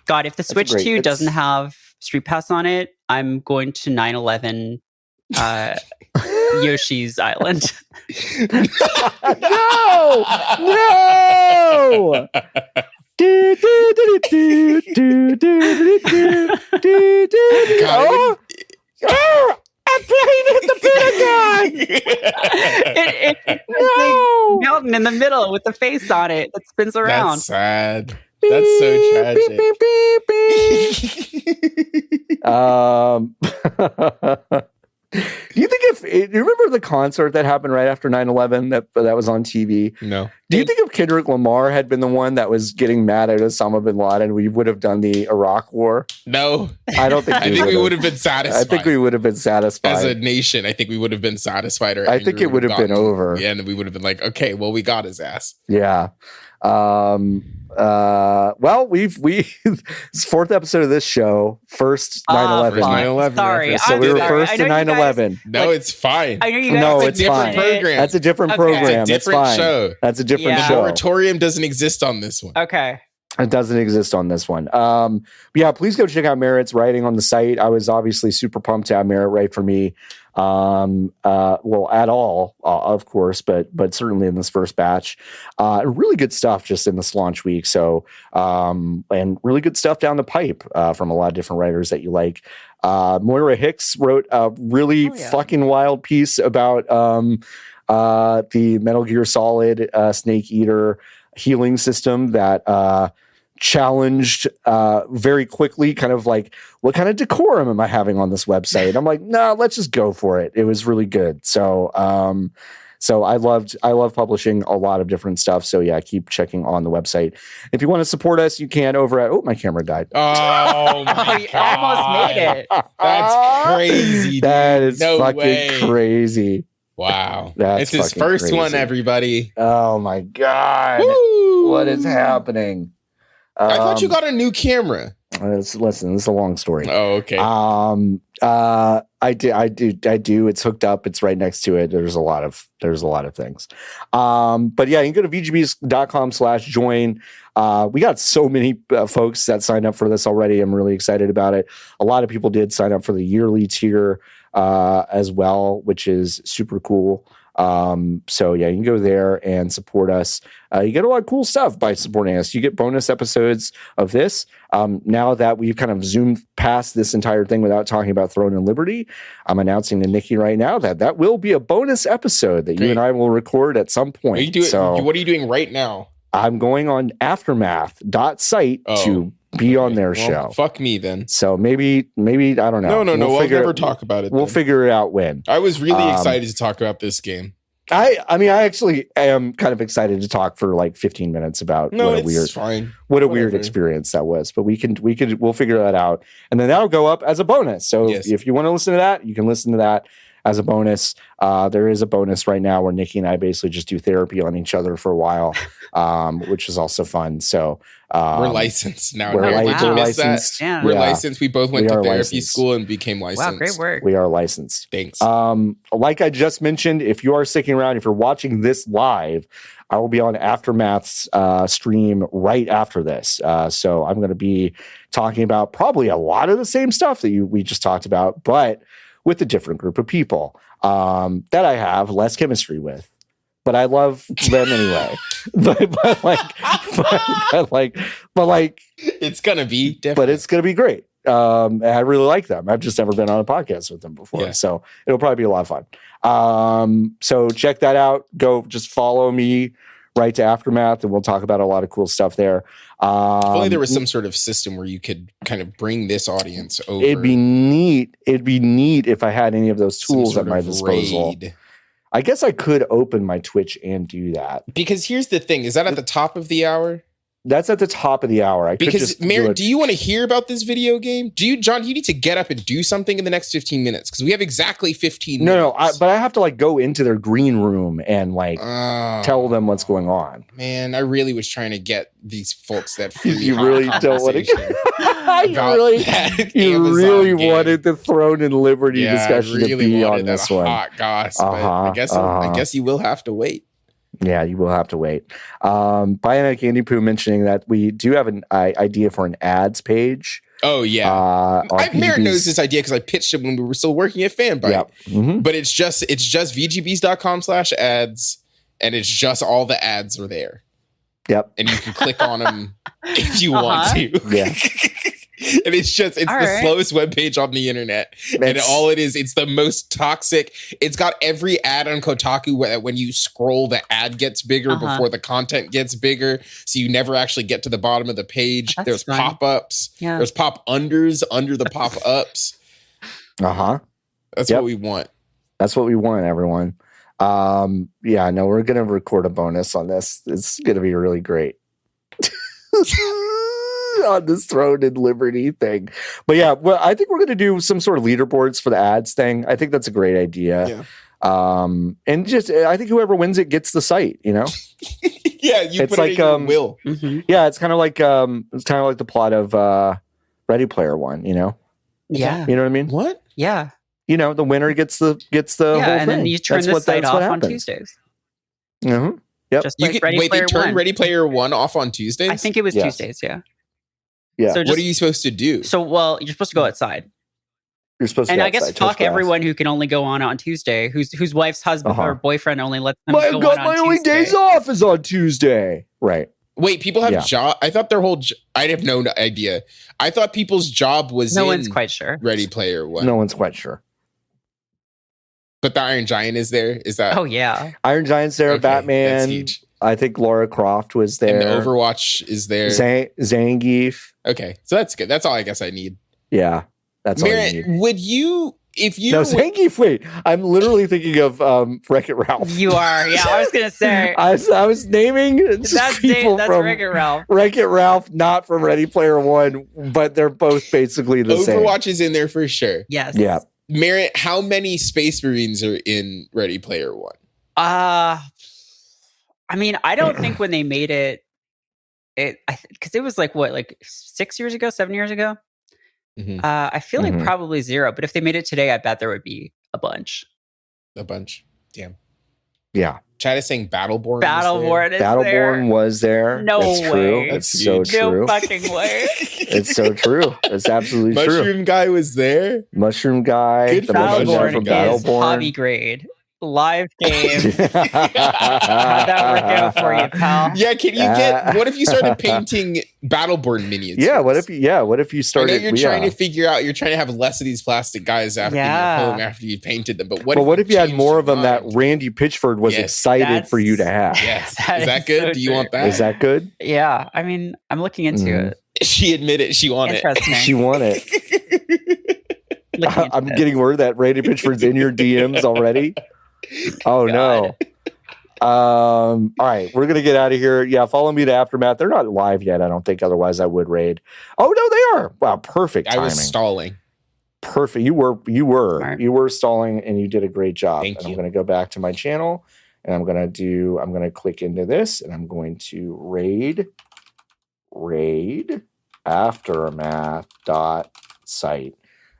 God, if the That's Switch great. 2 It's- doesn't have Street Pass on it, I'm going to 9/11 Yoshi's Island. No. Do, do, do, do, do, do, do, do, do, do. God, Oh, I'm playing at the Pentagon. No. Mountain in the middle with the face on it that spins around. That's sad. That's so tragic. Do you think do you remember the concert that happened right after 9/11 that was on TV? No. Do you think if Kendrick Lamar had been the one that was getting mad at Osama bin Laden, we would have done the Iraq War? No. I don't think I think we would have been satisfied. I think we would have been satisfied. As a nation, I think we would have been satisfied. Or I think it would have been over. Yeah, and we would have been like, okay, well, we got his ass. Yeah. Well, it's 4th episode of this show. First 9/11. First 9/11 Sorry, reference. So I'm we were sorry. first I to know you guys- 9/11. No, Like, it's fine. I know you guys. No, like, it's different fine. program. That's a different Okay. program. It's a different fine. show. That's a different Yeah. show. Moratorium doesn't exist on this one. Okay. It doesn't exist on this one. But yeah, please go check out Merritt's writing on the site. I was obviously super pumped to have Merritt write for me. Well, at all, of course, but certainly in this first batch. Really good stuff just in this launch week. So, and really good stuff down the pipe from a lot of different writers that you like. Moira Hicks wrote a really fucking wild piece about the Metal Gear Solid Snake Eater healing system that challenged very quickly kind of like, what kind of decorum am I having on this website? I'm like, no, let's just go for it. It was really good. So I love publishing a lot of different stuff. So yeah, keep checking on the website. If you want to support us, you can over at my camera died. Oh my You God. almost made it. That's crazy. Dude. That is No fucking way. crazy. Wow. That's It's his fucking first one, crazy. everybody. Oh my God. Woo. What is happening? I thought you got a new camera. Listen, this is a long story. Oh, okay. I do. It's hooked up. It's right next to it. There's a lot of things. But yeah, you can go to vgbs.com/join. We got so many folks that signed up for this already. I'm really excited about it. A lot of people did sign up for the yearly tier as well, which is super cool. So yeah, you can go there and support us. You get a lot of cool stuff by supporting us. You get bonus episodes of this. Now that we've kind of zoomed past this entire thing without talking about Throne and Liberty, I'm announcing to Niki right now that will be a bonus episode that you and I will record at some point. What are you doing right now? I'm going on aftermath.site to be on their show. Fuck me then. So maybe I don't know. No. We'll never talk about it. We'll figure it out when. I was really excited to talk about this game. I mean, I actually am kind of excited to talk for like 15 minutes about what a weird experience that was. But we'll figure that out, and then that'll go up as a bonus. So if you want to listen to that, you can listen to that as a bonus. There is a bonus right now where Niki and I basically just do therapy on each other for a while, which is also fun. So we're licensed now. We're licensed. Yeah. We're licensed. We both went to therapy school and became licensed. Wow, great work. We are licensed. Thanks. Like I just mentioned, if you are sticking around, if you're watching this live, I will be on Aftermath's stream right after this. So I'm going to be talking about probably a lot of the same stuff that we just talked about, but with a different group of people that I have less chemistry with. But I love them anyway. but it's gonna be different. But it's gonna be great. And I really like them. I've just never been on a podcast with them before, so it'll probably be a lot of fun. So check that out. Go just follow me right to Aftermath, and we'll talk about a lot of cool stuff there. If only there was some sort of system where you could kind of bring this audience over. It'd be neat if I had any of those tools at my disposal. Raid. I guess I could open my Twitch and do that. Because here's the thing. Is that at the top of the hour? That's at the top of the hour. Because, Merritt, do you want to hear about this video game? John, you need to get up and do something in the next 15 minutes because we have exactly 15 minutes. But I have to go into their green room and tell them what's going on. Man, I really was trying to get these folks that you really don't want to. You really wanted the Throne and Liberty discussion to be on this one. Hot goss, I guess you will have to wait. Yeah, you will have to wait. Bionic Andy Poo mentioning that we do have an idea for an ads page. Oh, yeah. Merritt knows this idea because I pitched it when we were still working at Fanbyte. Yep. Mm-hmm. But it's just vgbs.com/ads, and it's just all the ads are there. Yep. And you can click on them if you want to. Yeah. And it's the slowest webpage on the internet. And all it is, it's the most toxic. It's got every ad on Kotaku where when you scroll, the ad gets bigger before the content gets bigger. So you never actually get to the bottom of the page. There's pop-ups. Yeah. There's pop-unders under the pop-ups. That's what we want. That's what we want, everyone. We're going to record a bonus on this. It's going to be really great. On this Throne and Liberty thing. But yeah, I think we're going to do some sort of leaderboards for the ads thing. I think that's a great idea. Yeah. And just, I think whoever wins it gets the site, you know? Yeah, it's put like, it in your will. Mm-hmm. Yeah, it's kind of like the plot of Ready Player One, you know? Yeah. You know what I mean? What? Yeah. You know, the winner gets the whole thing. And then you turn the site off on Tuesdays. Mm-hmm. Yep. Just like they turn Ready Player One off on Tuesdays? I think it was Tuesdays, yeah. Yeah. So what are you supposed to do? So, you're supposed to go outside. You're supposed to and go I guess outside, fuck everyone who can only go on Tuesday, whose wife's husband or boyfriend only lets them go on my only Tuesday. days off is on Tuesday. Right. Wait, people have job. I thought their whole. I have no idea. I thought people's job was. No one's quite sure. Ready Player One. No one's quite sure. But the Iron Giant is there. Is that? Oh yeah. Iron Giant's there. Okay, Batman. That's huge. I think Lara Croft was there. And the Overwatch is there. Zangief. Okay, so that's good. That's all I guess I need. Yeah, that's Merritt, all you need. Would you, if you... No, Zangief, wait. I'm literally thinking of Wreck-It Ralph. You are, yeah. I was going to say. I was naming people from Wreck-It Ralph. Wreck-It Ralph, not from Ready Player One, but they're both basically the same. Overwatch is in there for sure. Yes. Yeah. Merritt, how many Space Marines are in Ready Player One? I mean, I don't think when they made it, because it was like 6 years ago, 7 years ago. Mm-hmm. I feel like probably zero. But if they made it today, I bet there would be a bunch. A bunch. Damn. Yeah. Chad is saying Battleborn. Battleborn was there. No That's way. True. That's so true. No fucking way. It's so true. It's absolutely Mushroom true. Guy was there. Mushroom Guy. The Battleborn is hobby grade. live game. How'd that work out for you, pal? Yeah, can you get? What if you started painting Battleborn minions? Yeah, what if you I started? know you're trying to figure out. You're trying to have less of these plastic guys after in your home after you painted them. But what if you had more of them mind? that Randy Pitchford was excited for you to have? Yes, is that good? So Do you want that? Is that good? Yeah, I mean, I'm looking into it. She admitted she won it. Interesting. She won it. I'm getting word that Randy Pitchford's in your DMs already. Oh no. All right, we're gonna get out of here. Yeah, follow me to Aftermath. They're not live yet, I don't think. Otherwise, I would raid. Oh no, they are. Wow, perfect timing. I was stalling. Perfect. You were stalling, and you did a great job. Thank you. I'm gonna go back to my channel, and I'm gonna click into this, and I'm going to raid aftermath.site.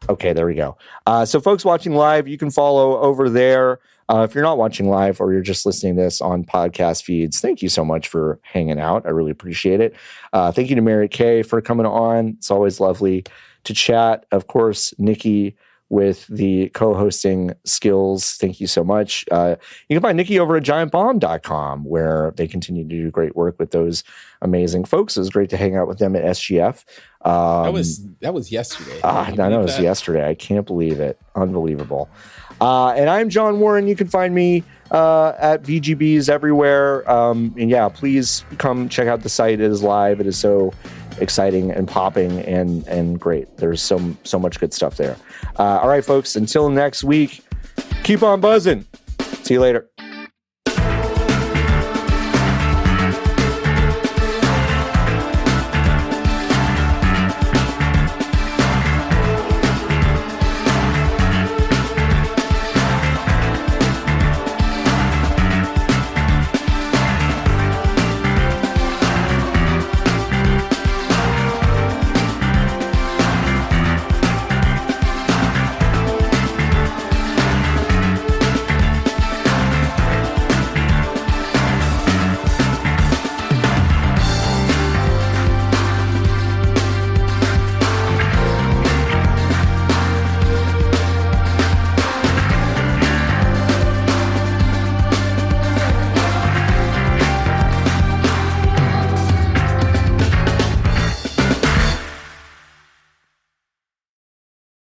Okay, there we go. So folks watching live, you can follow over there. If you're not watching live or you're just listening to this on podcast feeds, thank you so much for hanging out. I really appreciate it. Thank you to Merritt K for coming on. It's always lovely to chat. Of course, Niki with the co-hosting skills. Thank you so much. You can find Niki over at giantbomb.com, where they continue to do great work with those amazing folks. It was great to hang out with them at SGF. That was yesterday. I know it was yesterday. I can't believe it. Unbelievable. And I'm John Warren. You can find me at VGBs everywhere. And yeah, please come check out the site. It is live. It is so exciting and popping and great. There's so much good stuff there. All right, folks, until next week, keep on buzzing. See you later.